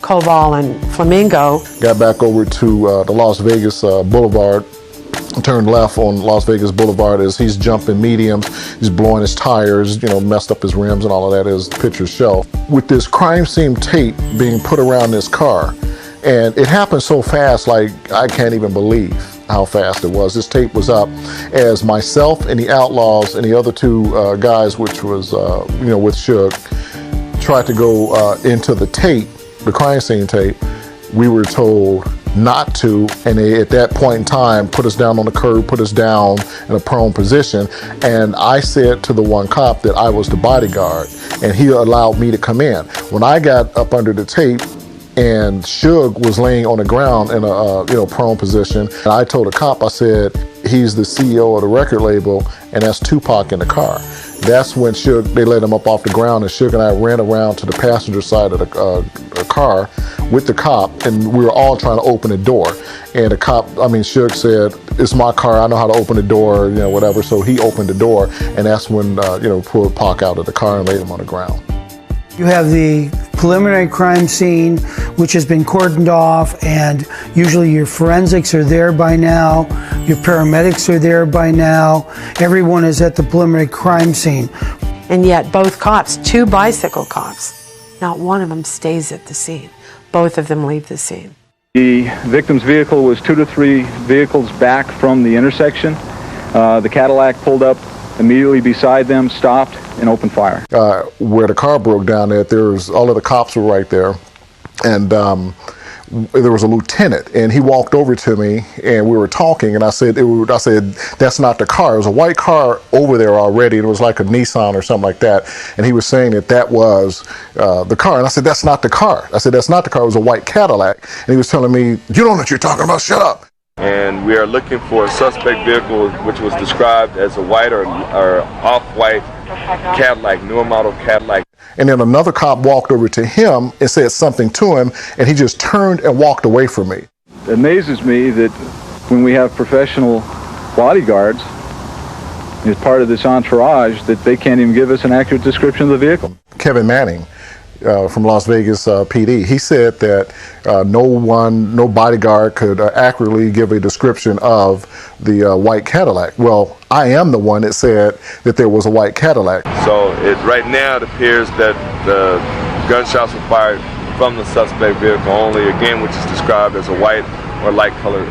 Koval and Flamingo. Got back over to the Las Vegas Boulevard, turned left on Las Vegas Boulevard as he's jumping mediums. He's blowing his tires, messed up his rims and all of that, as pictures show. With this crime scene tape being put around this car, And it happened so fast, like I can't even believe how fast it was. This tape was up as myself and the Outlaws and the other two guys, which was, with Suge, tried to go into the tape, the crime scene tape. We were told not to, and they, at that point in time, put us down on the curb, put us down in a prone position. And I said to the one cop that I was the bodyguard, and he allowed me to come in. When I got up under the tape, and Suge was laying on the ground in a prone position, and I told the cop, I said, he's the CEO of the record label, and that's Tupac in the car. That's when Suge, they let him up off the ground, and Suge and I ran around to the passenger side of the car with the cop, and we were all trying to open the door. And the cop, Suge said, it's my car, I know how to open the door, whatever. So he opened the door, and that's when, pulled Pac out of the car and laid him on the ground. You have the preliminary crime scene, which has been cordoned off, and usually your forensics are there by now, your paramedics are there by now, everyone is at the preliminary crime scene. And yet both cops, 2 bicycle cops, not one of them stays at the scene. Both of them leave the scene. The victim's vehicle was 2 to 3 vehicles back from the intersection. The Cadillac pulled up immediately beside them, stopped, and opened fire. Where the car broke down at, all of the cops were right there, and there was a lieutenant, and he walked over to me, and we were talking, and I said, that's not the car. It was a white car over there already, and it was like a Nissan or something like that, and he was saying that was the car, and I said, that's not the car. I said, that's not the car. It was a white Cadillac, and he was telling me, you don't know what you're talking about, shut up. And we are looking for a suspect vehicle which was described as a white or off-white Cadillac, newer model Cadillac. And then another cop walked over to him and said something to him, and he just turned and walked away from me. It amazes me that when we have professional bodyguards as part of this entourage, that they can't even give us an accurate description of the vehicle. Kevin Manning from Las Vegas PD, he said that no bodyguard could accurately give a description of the white Cadillac. Well, I am the one that said that there was a white Cadillac. So right now it appears that the gunshots were fired from the suspect vehicle only, again, which is described as a white or light colored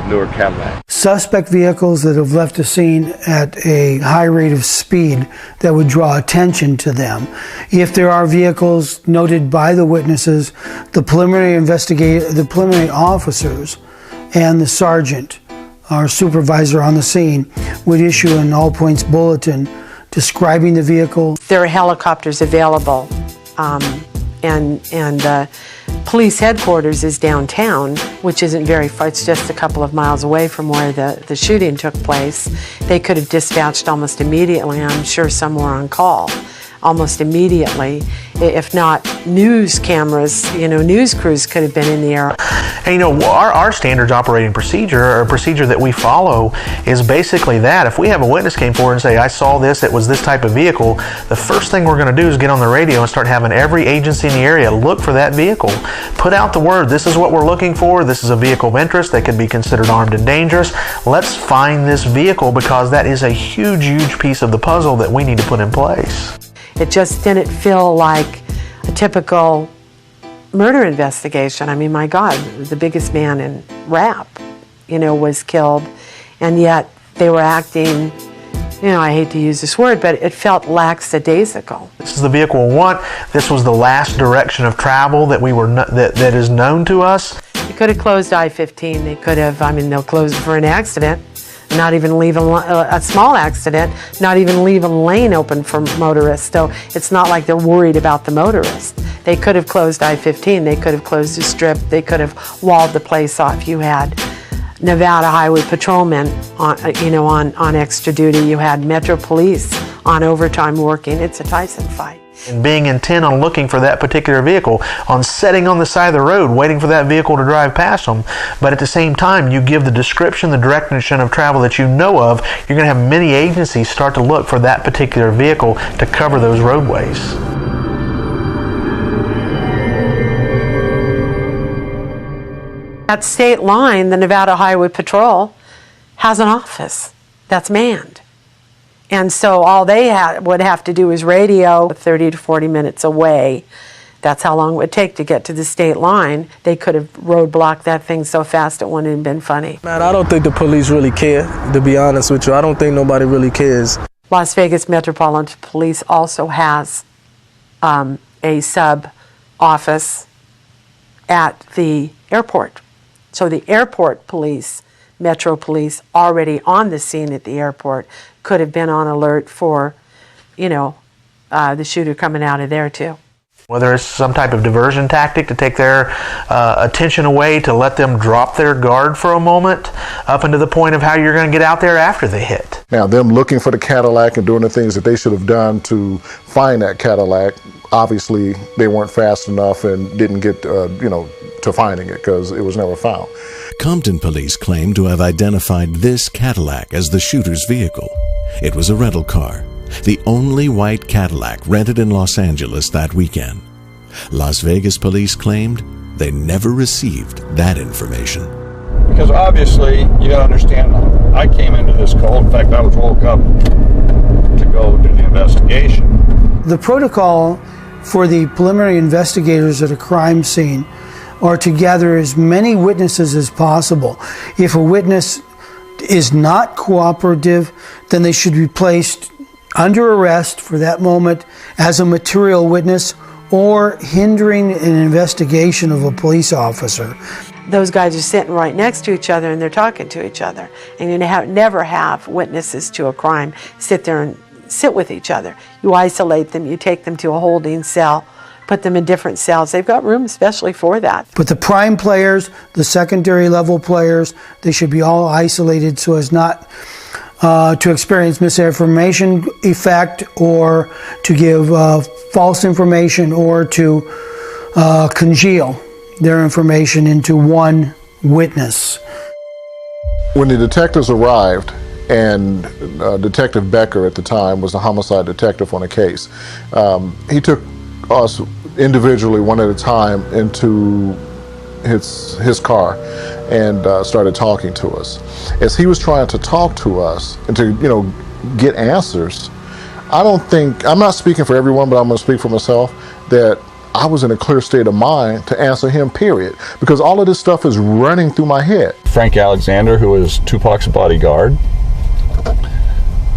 newer Cadillac. Suspect vehicles that have left the scene at a high rate of speed that would draw attention to them. If there are vehicles noted by the witnesses, the preliminary officers and the sergeant, our supervisor on the scene, would issue an all points bulletin describing the vehicle. There are helicopters available, and police headquarters is downtown, which isn't very far. It's just a couple of miles away from where the shooting took place. They could have dispatched almost immediately. I'm sure some were on call almost immediately. If not news cameras, news crews could have been in the air. And our standards operating procedure, or a procedure that we follow, is basically that. If we have a witness came forward and say, I saw this, it was this type of vehicle, the first thing we're going to do is get on the radio and start having every agency in the area look for that vehicle. Put out the word, this is what we're looking for, this is a vehicle of interest, they could be considered armed and dangerous. Let's find this vehicle, because that is a huge, huge piece of the puzzle that we need to put in place. It just didn't feel like a typical murder investigation. I mean, my God, the biggest man in rap, was killed, and yet they were acting, I hate to use this word, but it felt lackadaisical. This is the vehicle we want. This was the last direction of travel that that is known to us. They could have closed I-15. They could have, they'll close it for an accident. Not even leave a small accident, not even leave a lane open for motorists. So it's not like they're worried about the motorist. They could have closed I-15, they could have closed the strip, they could have walled the place off. You had Nevada highway patrolmen on extra duty. You had Metro Police on overtime working. It's a Tyson fight. And being intent on looking for that particular vehicle, on sitting on the side of the road waiting for that vehicle to drive past them. But at the same time, you give the description, the direction of travel that you know of, you're going to have many agencies start to look for that particular vehicle to cover those roadways. At state line, the Nevada Highway Patrol has an office that's manned. And so all they would have to do is radio 30 to 40 minutes away That's how long it would take to get to the state line. They could have roadblocked that thing so fast it wouldn't have been funny. Man, I don't think the police really care, to be honest with you. I don't think nobody really cares. Las Vegas Metropolitan Police also has a sub-office at the airport. So the airport police, Metro Police, already on the scene at the airport, could have been on alert for, the shooter coming out of there too. Whether it's some type of diversion tactic to take their attention away, to let them drop their guard for a moment, up into the point of how you're going to get out there after they hit. Now, them looking for the Cadillac and doing the things that they should have done to find that Cadillac, obviously they weren't fast enough and didn't get, to finding it because it was never found. Compton police claim to have identified this Cadillac as the shooter's vehicle. It was a rental car, the only white Cadillac rented in Los Angeles that weekend. Las Vegas police claimed they never received that information. Because obviously, you gotta understand, I came into this cold. In fact, I was woke up to go do the investigation. The protocol for the preliminary investigators at a crime scene are to gather as many witnesses as possible. If a witness is not cooperative, then they should be placed under arrest for that moment as a material witness or hindering an investigation of a police officer. Those guys are sitting right next to each other and they're talking to each other. And you never have witnesses to a crime sit there and sit with each other. You isolate them, you take them to a holding cell, put them in different cells. They've got room especially for that. But the prime players, the secondary level players, they should be all isolated so as not to experience misinformation effect or to give false information or to congeal their information into one witness. When the detectives arrived, and Detective Becker at the time was the homicide detective on the case, he took us individually one at a time into his car and started talking to us. As he was trying to talk to us and to get answers, I'm not speaking for everyone, but I'm going to speak for myself, that I was in a clear state of mind to answer him, period, because all of this stuff is running through my head. Frank Alexander, who was Tupac's bodyguard,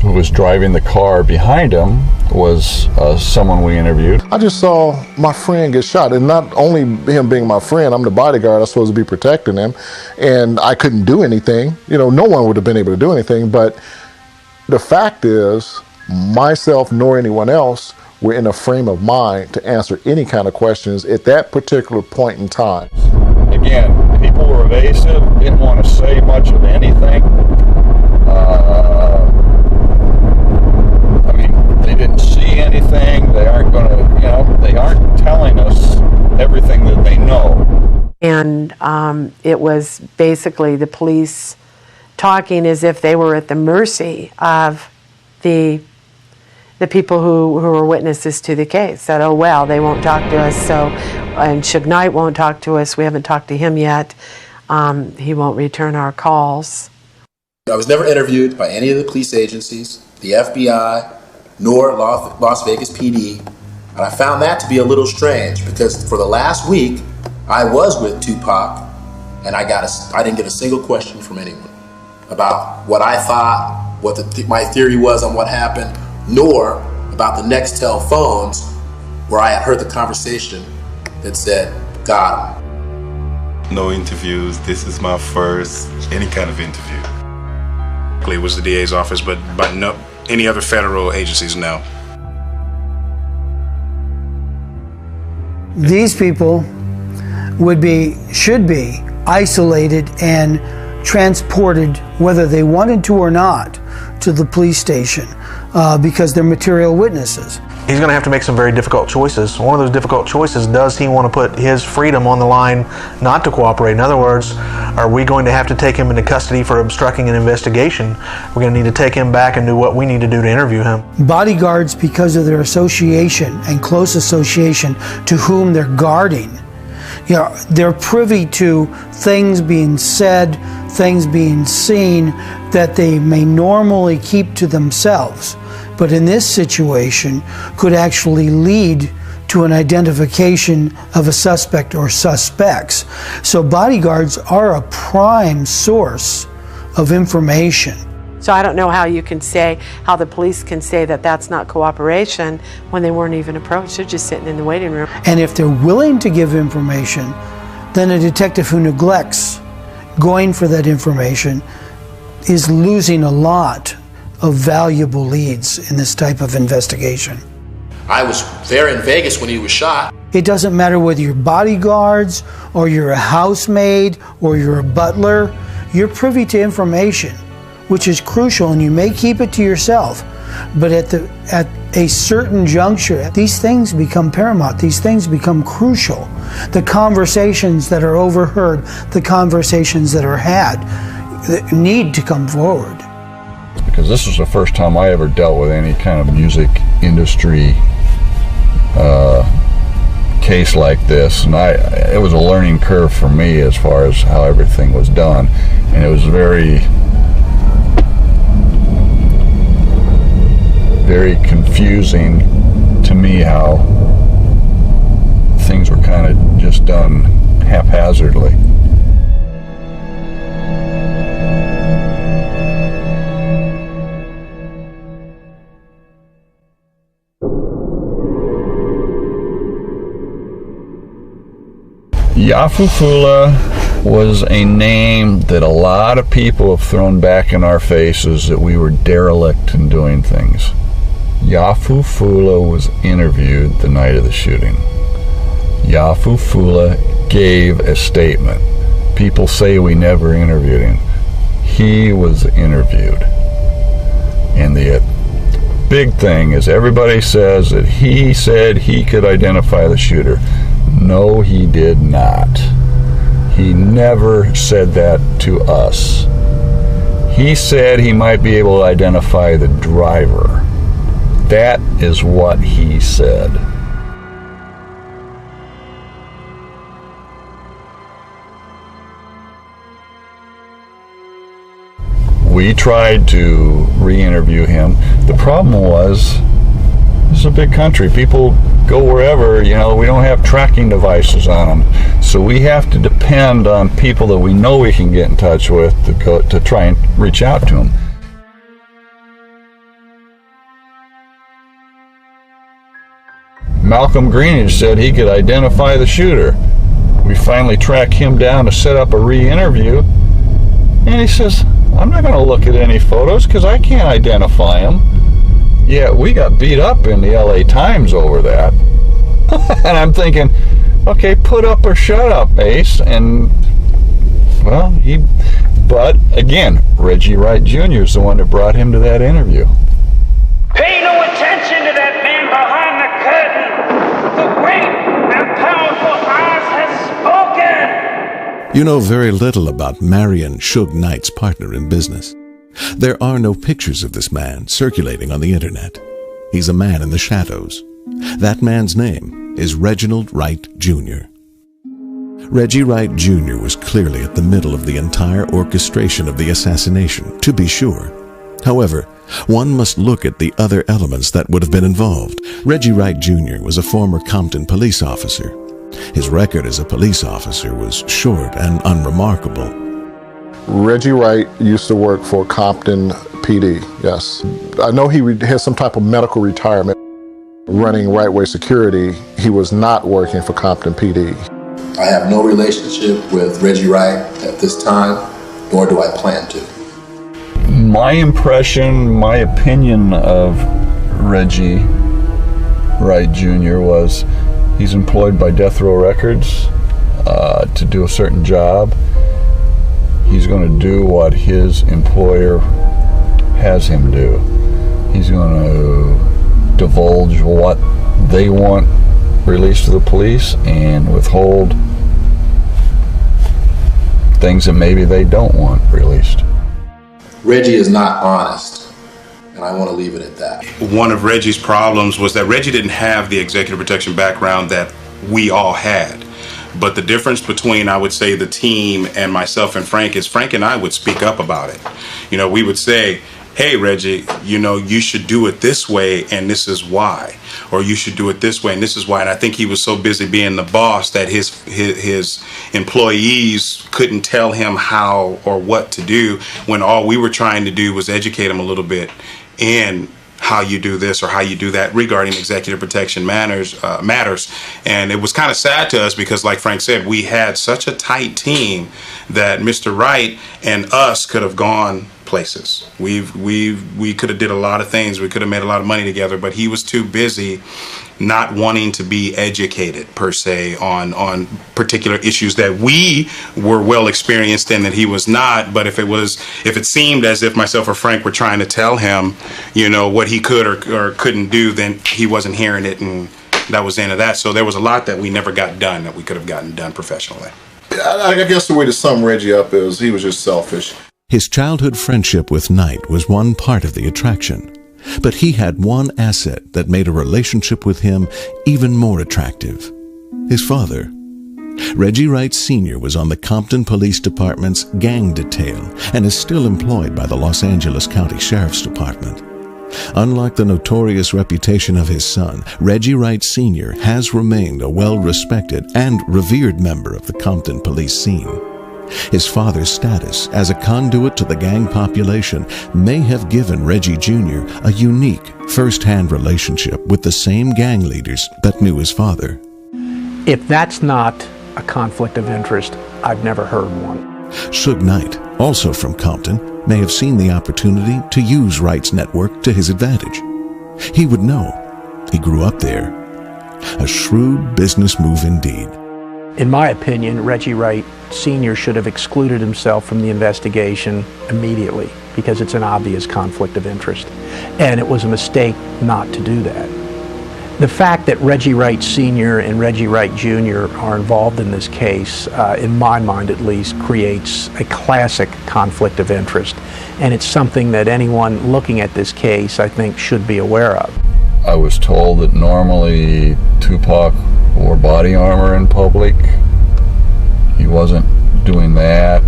who was driving the car behind him, was someone we interviewed. I just saw my friend get shot, and not only him being my friend, I'm the bodyguard, I'm supposed to be protecting him, and I couldn't do anything. No one would have been able to do anything, but the fact is, myself nor anyone else were in a frame of mind to answer any kind of questions at that particular point in time. Again, people were evasive, didn't want to say much of anything. They didn't see anything. They aren't going to, they aren't telling us everything that they know. And it was basically the police talking as if they were at the mercy of the people who were witnesses to the case. That, oh well, they won't talk to us, and Suge Knight won't talk to us. We haven't talked to him yet. He won't return our calls. I was never interviewed by any of the police agencies, the FBI, nor Las Vegas PD, and I found that to be a little strange because for the last week I was with Tupac and I didn't get a single question from anyone about what I thought, what my theory was on what happened, nor about the Nextel phones where I had heard the conversation that said, got him. No interviews. This is my first any kind of interview. It was the DA's office, but no, any other federal agencies, no. These people should be isolated and transported, whether they wanted to or not, to the police station because they're material witnesses. He's going to have to make some very difficult choices. One of those difficult choices, does he want to put his freedom on the line not to cooperate? In other words, are we going to have to take him into custody for obstructing an investigation? We're going to need to take him back and do what we need to do to interview him. Bodyguards, because of their association and close association to whom they're guarding, they're privy to things being said, things being seen that they may normally keep to themselves, but in this situation could actually lead to an identification of a suspect or suspects. So bodyguards are a prime source of information. So I don't know how you can say, how the police can say that that's not cooperation when they weren't even approached. They're just sitting in the waiting room. And if they're willing to give information, then a detective who neglects going for that information is losing a lot of valuable leads in this type of investigation. I was there in Vegas when he was shot. It doesn't matter whether you're bodyguards or you're a housemaid or you're a butler, you're privy to information which is crucial, and you may keep it to yourself, but at a certain juncture, these things become paramount, these things become crucial. The conversations that are overheard, the conversations that are had, need to come forward. Because this was the first time I ever dealt with any kind of music industry case like this, and it was a learning curve for me as far as how everything was done, and it was very confusing to me how things were kind of just done haphazardly. Yafufula was a name that a lot of people have thrown back in our faces that we were derelict in doing things. Yafufula was interviewed the night of the shooting. Yafufula gave a statement. People say we never interviewed him. He was interviewed. And the big thing is everybody says that he said he could identify the shooter. No, he did not. He never said that to us. He said he might be able to identify the driver. That is what he said. We tried to re-interview him. The problem was, this is a big country. People go wherever, we don't have tracking devices on them. So we have to depend on people that we know we can get in touch with to try and reach out to them. Malcolm Greenidge said he could identify the shooter. We finally tracked him down to set up a re-interview, and he says, I'm not going to look at any photos because I can't identify him. Yeah, we got beat up in the LA Times over that. And I'm thinking, okay, put up or shut up, Ace. And, well, but again, Reggie Wright Jr. is the one that brought him to that interview. Pay no attention to that man behind the curtain. The great and powerful Oz has spoken. You know very little about Marion Suge Knight's partner in business. There are no pictures of this man circulating on the internet. He's a man in the shadows. That man's name is Reginald Wright Jr. Reggie Wright Jr. was clearly at the middle of the entire orchestration of the assassination, to be sure. However, one must look at the other elements that would have been involved. Reggie Wright Jr. was a former Compton police officer. His record as a police officer was short and unremarkable. Reggie Wright used to work for Compton PD, yes. I know he had some type of medical retirement running Right Way Security. He was not working for Compton PD. I have no relationship with Reggie Wright at this time, nor do I plan to. My impression, my opinion of Reggie Wright Jr. was he's employed by Death Row Records to do a certain job. He's going to do what his employer has him do. He's going to divulge what they want released to the police and withhold things that maybe they don't want released. Reggie is not honest, and I want to leave it at that. One of Reggie's problems was that Reggie didn't have the executive protection background that we all had. But the difference between, I would say, the team and myself and Frank is Frank and I would speak up about it. We would say, hey, Reggie, you know, you should do it this way and this is why, or you should do it this way and this is why. And I think he was so busy being the boss that his employees couldn't tell him how or what to do, when all we were trying to do was educate him a little bit in how you do this or how you do that regarding executive protection matters. And it was kind of sad to us because, like Frank said, we had such a tight team that Mr. Wright and us could have gone places. We could have did a lot of things. We could have made a lot of money together, but he was too busy not wanting to be educated per se on particular issues that we were well experienced in that he was not. But if it seemed as if myself or Frank were trying to tell him, you know, what he could or couldn't do, then he wasn't hearing it, and that was the end of that. So there was a lot that we never got done that we could have gotten done professionally. I guess the way to sum Reggie up is he was just selfish. His childhood friendship with Knight was one part of the attraction, but he had one asset that made a relationship with him even more attractive: his father. Reggie Wright Sr. was on the Compton Police Department's gang detail and is still employed by the Los Angeles County Sheriff's Department. Unlike the notorious reputation of his son, Reggie Wright Sr. has remained a well-respected and revered member of the Compton police scene. His father's status as a conduit to the gang population may have given Reggie Jr. a unique first-hand relationship with the same gang leaders that knew his father. If that's not a conflict of interest, I've never heard one. Suge Knight, also from Compton, may have seen the opportunity to use Wright's network to his advantage. He would know. He grew up there. A shrewd business move indeed. In my opinion, Reggie Wright Sr. should have excluded himself from the investigation immediately because it's an obvious conflict of interest. And it was a mistake not to do that. The fact that Reggie Wright Sr. and Reggie Wright Jr. are involved in this case, in my mind at least, creates a classic conflict of interest. And it's something that anyone looking at this case, I think, should be aware of. I was told that normally Tupac wore body armor in public. He wasn't doing that,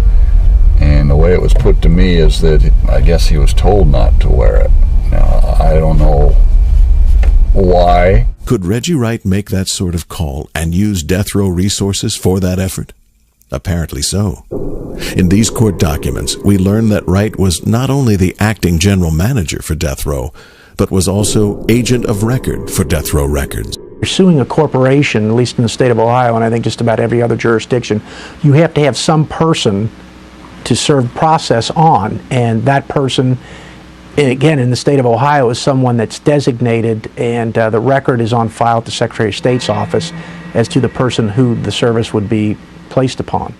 and the way it was put to me is that I guess he was told not to wear it. Now, I don't know why. Could Reggie Wright make that sort of call and use death row resources for that effort? Apparently so. In these court documents, we learn that Wright was not only the acting general manager for death row, but was also agent of record for death row records. You're suing a corporation, at least in the state of Ohio, and I think just about every other jurisdiction, you have to have some person to serve process on, and that person, again, in the state of Ohio, is someone that's designated, and the record is on file at the Secretary of State's office as to the person who the service would be placed upon.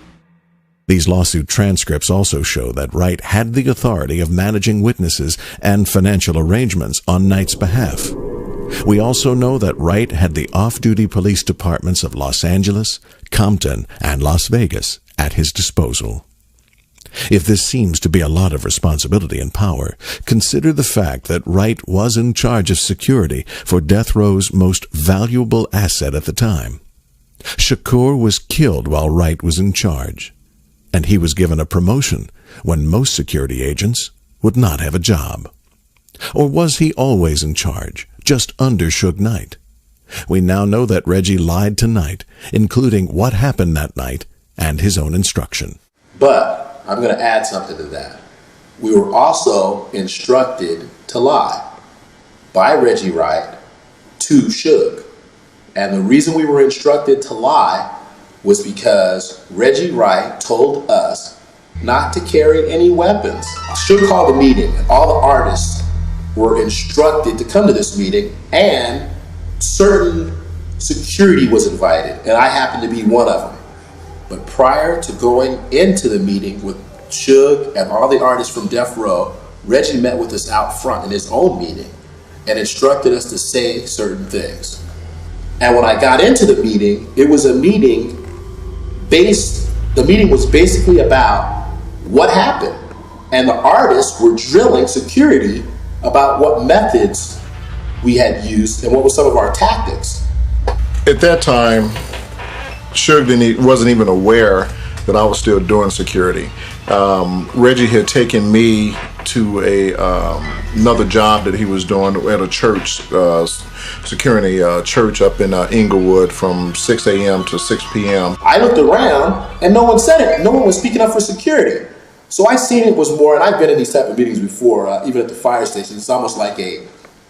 These lawsuit transcripts also show that Wright had the authority of managing witnesses and financial arrangements on Knight's behalf. We also know that Wright had the off-duty police departments of Los Angeles, Compton, and Las Vegas at his disposal. If this seems to be a lot of responsibility and power, consider the fact that Wright was in charge of security for death row's most valuable asset at the time. Shakur was killed while Wright was in charge, and he was given a promotion when most security agents would not have a job. Or was he always in charge, just under Suge Knight? We now know that Reggie lied to Knight, including what happened that night and his own instruction. But I'm going to add something to that. We were also instructed to lie by Reggie Wright to Suge. And the reason we were instructed to lie was because Reggie Wright told us not to carry any weapons. Suge called a meeting, and all the artists were instructed to come to this meeting, and certain security was invited, and I happened to be one of them. But prior to going into the meeting with Suge and all the artists from Death Row, Reggie met with us out front in his own meeting and instructed us to say certain things. And when I got into the meeting, it was a meeting the meeting was basically about what happened. And the artists were drilling security about what methods we had used and what were some of our tactics. At that time, Suge wasn't even aware that I was still doing security. Reggie had taken me to another job that he was doing at a church, securing a church up in Inglewood from 6 a.m. to 6 p.m. I looked around and no one said it. No one was speaking up for security. So I seen it was more, and I've been in these type of meetings before, even at the fire station. It's almost like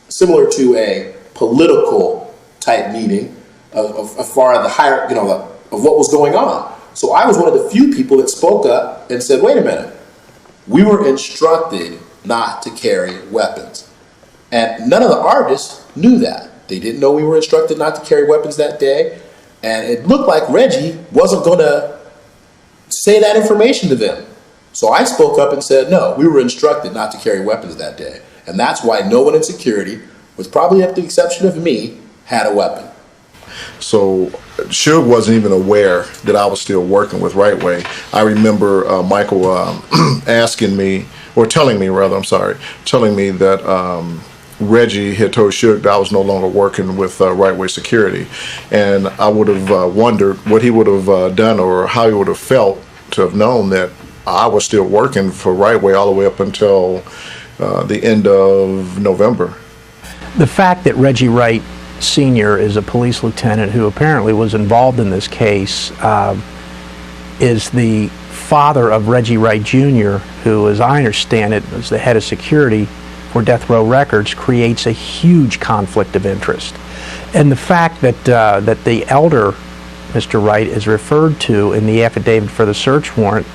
similar to a political type meeting of far the higher, of what was going on. So I was one of the few people that spoke up and said, wait a minute, we were instructed not to carry weapons. And none of the artists knew that. They didn't know we were instructed not to carry weapons that day. And it looked like Reggie wasn't going to say that information to them. So I spoke up and said, no, we were instructed not to carry weapons that day. And that's why no one in security, with probably up the exception of me, had a weapon. So Suge wasn't even aware that I was still working with Right Way. I remember Michael asking me, or telling me that Reggie had told Suge that I was no longer working with Right Way Security. And I would have wondered what he would have done or how he would have felt to have known that I was still working for Right Way all the way up until the end of November. The fact that Reggie Wright Sr. is a police lieutenant who apparently was involved in this case is the father of Reggie Wright Jr., who, as I understand it, was the head of security for Death Row Records, creates a huge conflict of interest. And the fact that that the elder, Mr. Wright, is referred to in the affidavit for the search warrant,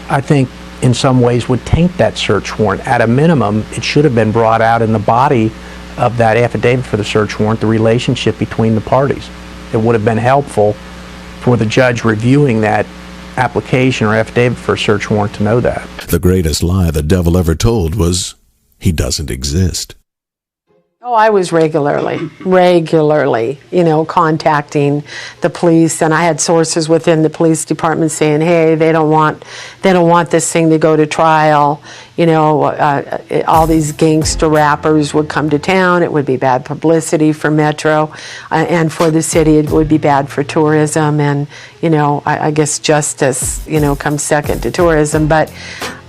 I think in some ways would taint that search warrant. At a minimum, it should have been brought out in the body of that affidavit for the search warrant, the relationship between the parties. It would have been helpful for the judge reviewing that application or affidavit for a search warrant to know that. The greatest lie the devil ever told was he doesn't exist. Oh, I was regularly, contacting the police, and I had sources within the police department saying, "Hey, they don't want this thing to go to trial. All these gangsta rappers would come to town. It would be bad publicity for Metro, and for the city, it would be bad for tourism. And I guess justice, comes second to tourism. But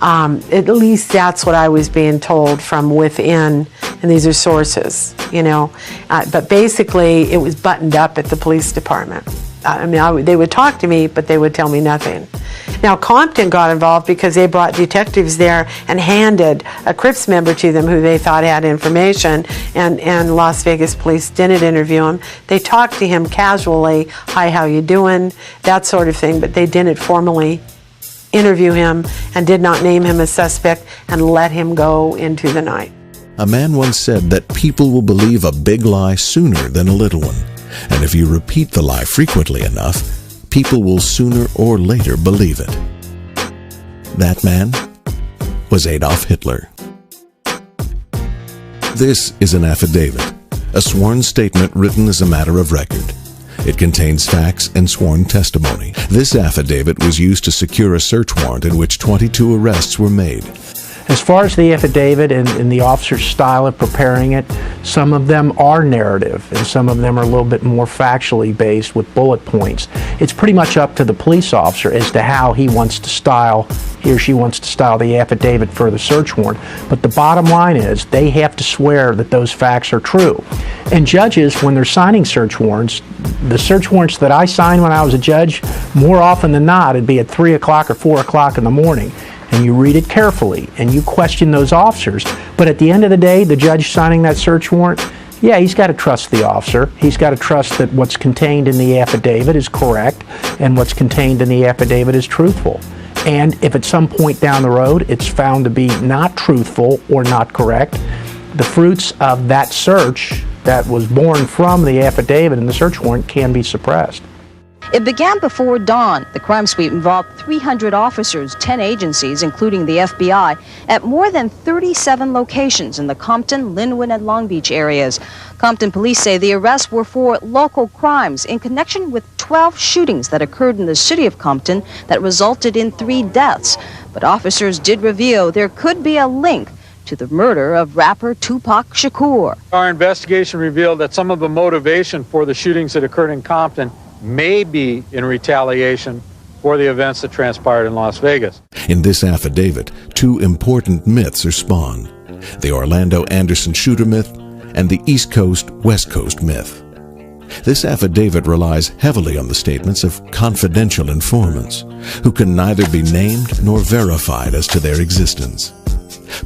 at least that's what I was being told from within, and these are sources, But basically, it was buttoned up at the police department. They would talk to me, but they would tell me nothing. Now, Compton got involved because they brought detectives there and handed a Crips member to them who they thought had information, and Las Vegas police didn't interview him. They talked to him casually, "Hi, how you doing?" that sort of thing, but they didn't formally interview him and did not name him a suspect and let him go into the night. A man once said that people will believe a big lie sooner than a little one. And if you repeat the lie frequently enough, people will sooner or later believe it. That man was Adolf Hitler. This is an affidavit, a sworn statement written as a matter of record. It contains facts and sworn testimony. This affidavit was used to secure a search warrant in which 22 arrests were made. As far as the affidavit and the officer's style of preparing it, some of them are narrative and some of them are a little bit more factually based with bullet points. It's pretty much up to the police officer as to how he or she wants to style the affidavit for the search warrant. But the bottom line is they have to swear that those facts are true. And judges, when they're signing search warrants, the search warrants that I signed when I was a judge, more often than not, it'd be at 3 o'clock or 4 o'clock in the morning. And you read it carefully, and you question those officers. But at the end of the day, the judge signing that search warrant, yeah, he's got to trust the officer. He's got to trust that what's contained in the affidavit is correct, and what's contained in the affidavit is truthful. And if at some point down the road it's found to be not truthful or not correct, the fruits of that search that was born from the affidavit and the search warrant can be suppressed. It began before dawn. The crime sweep involved 300 officers, 10 agencies, including the FBI, at more than 37 locations in the Compton, Linwood, and Long Beach areas. Compton police say the arrests were for local crimes in connection with 12 shootings that occurred in the city of Compton that resulted in 3 deaths. But officers did reveal there could be a link to the murder of rapper Tupac Shakur. Our investigation revealed that some of the motivation for the shootings that occurred in Compton may be in retaliation for the events that transpired in Las Vegas. In this affidavit, two important myths are spawned: the Orlando Anderson shooter myth and the East Coast-West Coast myth. This affidavit relies heavily on the statements of confidential informants, who can neither be named nor verified as to their existence.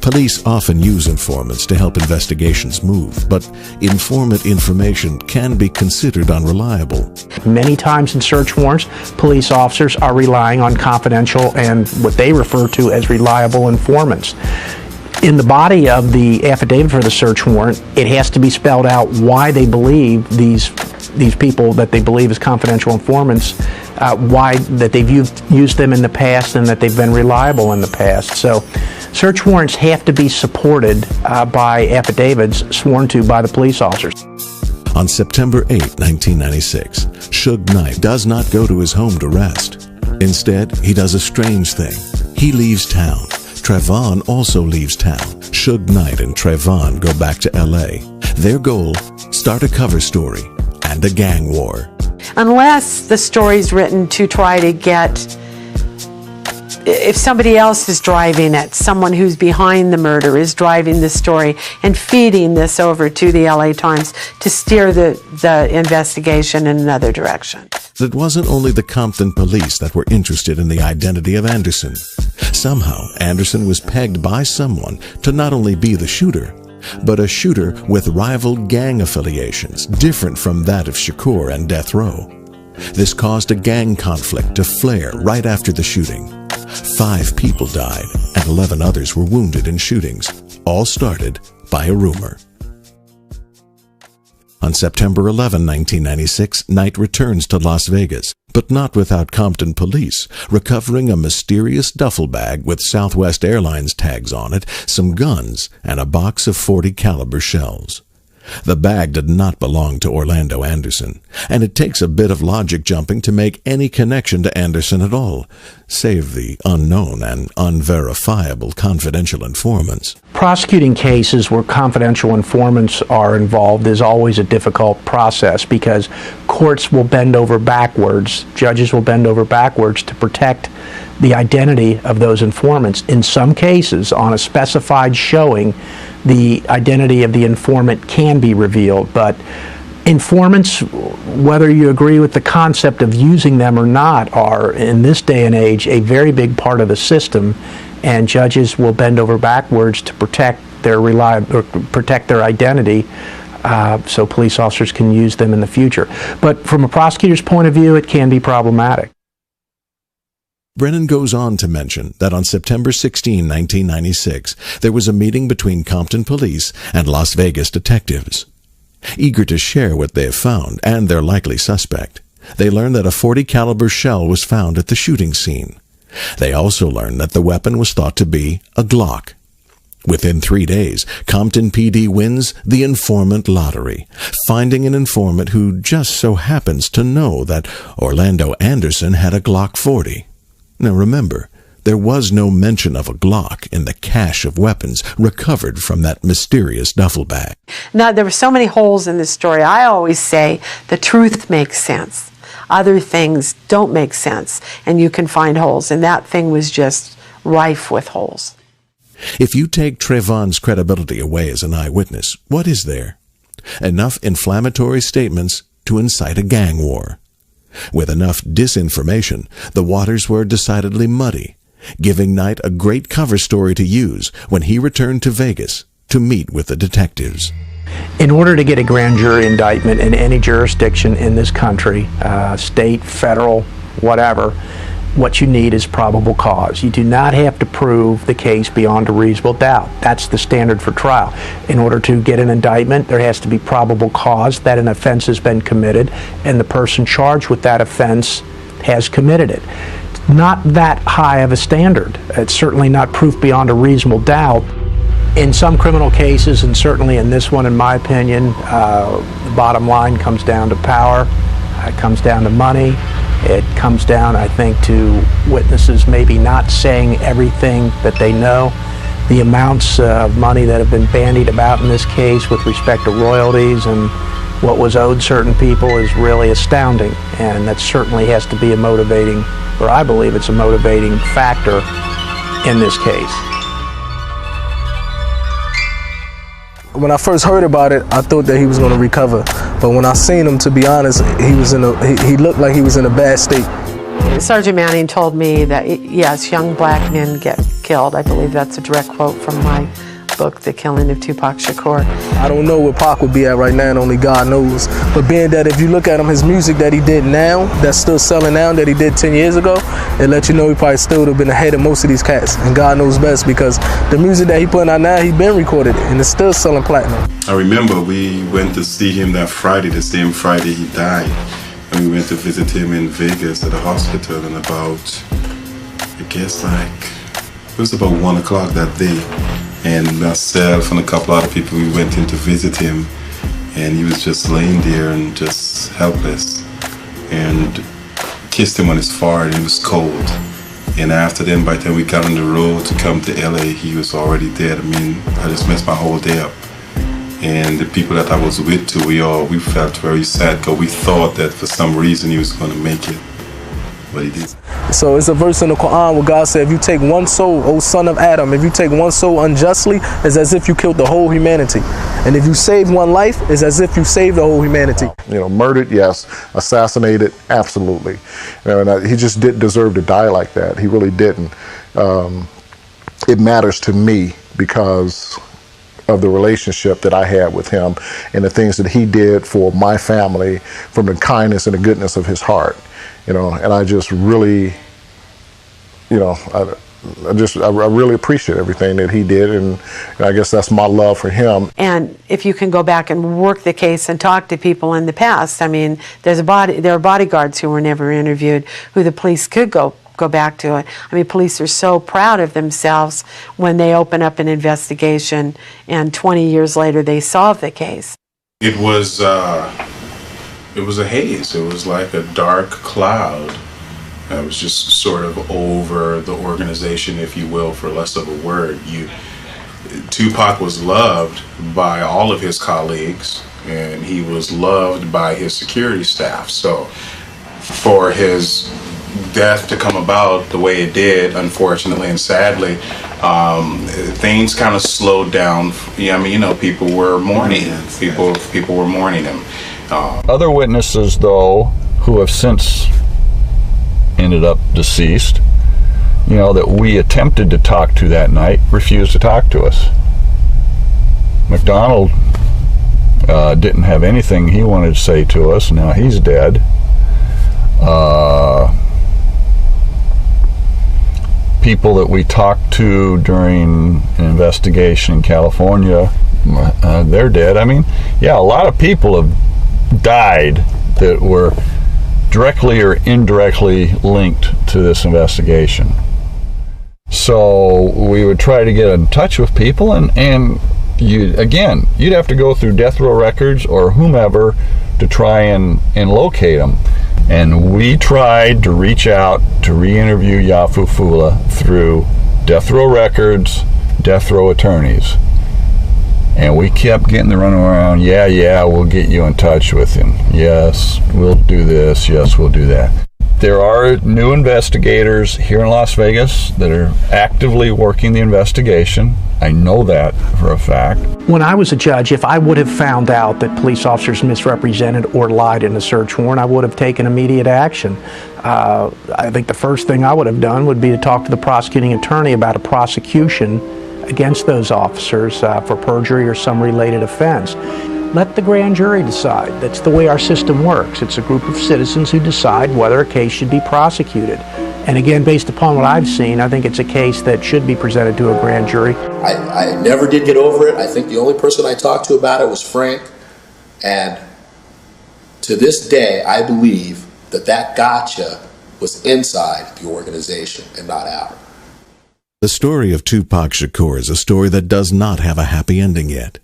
Police often use informants to help investigations move, but informant information can be considered unreliable. Many times in search warrants, police officers are relying on confidential and what they refer to as reliable informants. In the body of the affidavit for the search warrant, it has to be spelled out why they believe these people that they believe as confidential informants, why that they've used them in the past and that they've been reliable in the past. So search warrants have to be supported by affidavits sworn to by the police officers. On September 8, 1996, Suge Knight does not go to his home to rest. Instead, he does a strange thing. He leaves town. Trayvon also leaves town. Suge Knight and Trayvon go back to L.A. Their goal, start a cover story and a gang war. Unless the story's written to try to get, if somebody else is driving it, someone who's behind the murder is driving the story and feeding this over to the LA Times to steer the investigation in another direction. It wasn't only the Compton police that were interested in the identity of Anderson. Somehow, Anderson was pegged by someone to not only be the shooter, but a shooter with rival gang affiliations different from that of Shakur and Death Row. This caused a gang conflict to flare right after the shooting. 5 people died and 11 others were wounded in shootings, all started by a rumor. On September 11, 1996, Knight returns to Las Vegas, but not without Compton police recovering a mysterious duffel bag with Southwest Airlines tags on it, some guns, and a box of .40 caliber shells. The bag did not belong to Orlando Anderson, and it takes a bit of logic jumping to make any connection to Anderson at all, save the unknown and unverifiable confidential informants. Prosecuting cases where confidential informants are involved is always a difficult process because courts will bend over backwards, judges will bend over backwards to protect the identity of those informants. In some cases, on a specified showing, the identity of the informant can be revealed, but informants, whether you agree with the concept of using them or not, are in this day and age a very big part of the system, and judges will bend over backwards to protect their identity so police officers can use them in the future. But from a prosecutor's point of view, it can be problematic. Brennan goes on to mention that on September 16, 1996, there was a meeting between Compton police and Las Vegas detectives. Eager to share what they have found and their likely suspect, they learn that a .40 caliber shell was found at the shooting scene. They also learn that the weapon was thought to be a Glock. Within 3 days, Compton PD wins the informant lottery, finding an informant who just so happens to know that Orlando Anderson had a Glock 40. Now remember, there was no mention of a Glock in the cache of weapons recovered from that mysterious duffel bag. Now, there were so many holes in this story. I always say the truth makes sense. Other things don't make sense, and you can find holes, and that thing was just rife with holes. If you take Trayvon's credibility away as an eyewitness, what is there? Enough inflammatory statements to incite a gang war. With enough disinformation, the waters were decidedly muddy, giving Knight a great cover story to use when he returned to Vegas to meet with the detectives. In order to get a grand jury indictment in any jurisdiction in this country, state, federal, whatever, what you need is probable cause. You do not have to prove the case beyond a reasonable doubt. That's the standard for trial. In order to get an indictment, there has to be probable cause that an offense has been committed and the person charged with that offense has committed it. It's not that high of a standard. It's certainly not proof beyond a reasonable doubt. In some criminal cases, and certainly in this one, in my opinion, the bottom line comes down to power. It comes down to money. It comes down, I think, to witnesses maybe not saying everything that they know. The amounts of money that have been bandied about in this case with respect to royalties and what was owed certain people is really astounding, and that certainly has to be a motivating but I believe it's a motivating factor in this case. When I first heard about it, I thought that he was going to recover. But when I seen him, to be honest, he looked like he was in a bad state. Sergeant Manning told me that, yes, young black men get killed. I believe that's a direct quote from my book, The Killing of Tupac Shakur. I don't know where Pac would be at right now, and only God knows. But being that if you look at him, his music that he did now, that's still selling now, that he did 10 years ago, it let you know he probably still would have been ahead of most of these cats. And God knows best, because the music that he putting out now, he been recorded it, and it's still selling platinum. I remember we went to see him that Friday, the same Friday he died. And we went to visit him in Vegas at the hospital, and about, I guess it was about 1 o'clock that day. And myself and a couple other people, we went in to visit him, and he was just laying there and just helpless. And kissed him on his forehead, and it was cold. And after then, by the time we got on the road to come to LA, he was already dead. I mean, I just messed my whole day up. And the people that I was with too, we felt very sad, because we thought that for some reason he was going to make it, but he didn't. So it's a verse in the Quran where God said, if you take one soul, O son of Adam, if you take one soul unjustly, it's as if you killed the whole humanity. And if you save one life, it's as if you saved the whole humanity. You know, murdered, yes. Assassinated, absolutely. You know, and he just didn't deserve to die like that. He really didn't. It matters to me because of the relationship that I had with him and the things that he did for my family, from the kindness and the goodness of his heart. You know, and I just really, you know, I really appreciate everything that he did, and I guess that's my love for him. And if you can go back and work the case and talk to people in the past, I mean, there are bodyguards who were never interviewed, who the police could go back to it. I mean, police are so proud of themselves when they open up an investigation and 20 years later they solve the case. It was a haze. It was like a dark cloud. It was just sort of over the organization, if you will, for less of a word. Tupac was loved by all of his colleagues, and he was loved by his security staff. So for his death to come about the way it did, unfortunately and sadly, things kind of slowed down. Yeah, I mean, you know, people were mourning. People were mourning him. Other witnesses, though, who have since ended up deceased, you know, that we attempted to talk to that night, refused to talk to us. McDonald didn't have anything he wanted to say to us. Now he's dead. People that we talked to during an investigation in California, they're dead. I mean, yeah, a lot of people have died that were directly or indirectly linked to this investigation. So we would try to get in touch with people, and you'd have to go through death row records or whomever to try and locate them. And we tried to reach out to re-interview Yafu Fula through death row records, death row attorneys. And we kept getting the runaround, yeah, we'll get you in touch with him. Yes, we'll do this. Yes, we'll do that. There are new investigators here in Las Vegas that are actively working the investigation. I know that for a fact. When I was a judge, if I would have found out that police officers misrepresented or lied in a search warrant, I would have taken immediate action. I think the first thing I would have done would be to talk to the prosecuting attorney about a prosecution against those officers for perjury or some related offense. Let the grand jury decide. That's the way our system works. It's a group of citizens who decide whether a case should be prosecuted. And again, based upon what I've seen, I think it's a case that should be presented to a grand jury. I never did get over it. I think the only person I talked to about it was Frank. And to this day, I believe that gotcha was inside the organization and not out. The story of Tupac Shakur is a story that does not have a happy ending yet.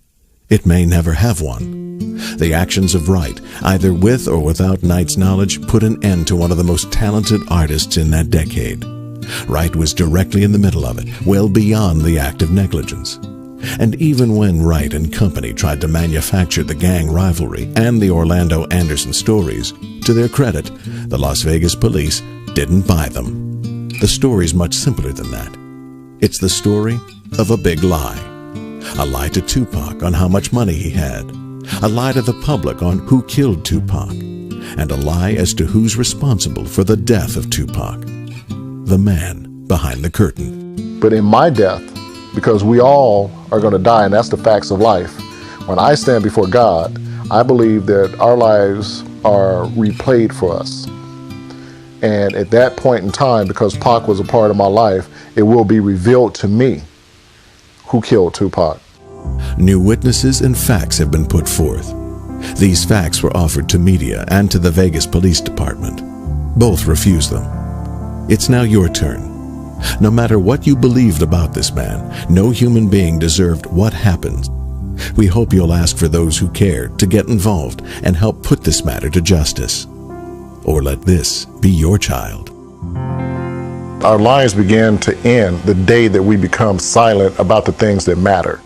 It may never have one. The actions of Wright, either with or without Knight's knowledge, put an end to one of the most talented artists in that decade. Wright was directly in the middle of it, well beyond the act of negligence. And even when Wright and company tried to manufacture the gang rivalry and the Orlando Anderson stories, to their credit, the Las Vegas police didn't buy them. The story's much simpler than that. It's the story of a big lie. A lie to Tupac on how much money he had. A lie to the public on who killed Tupac. And a lie as to who's responsible for the death of Tupac. The man behind the curtain. But in my death, because we all are going to die, and that's the facts of life, when I stand before God, I believe that our lives are replayed for us. And at that point in time, because Pac was a part of my life, it will be revealed to me who killed Tupac. New witnesses and facts have been put forth. These facts were offered to media and to the Vegas Police Department. Both refused them. It's now your turn. No matter what you believed about this man, no human being deserved what happened. We hope you'll ask for those who care to get involved and help put this matter to justice. Or let this be your child. Our lives begin to end the day that we become silent about the things that matter.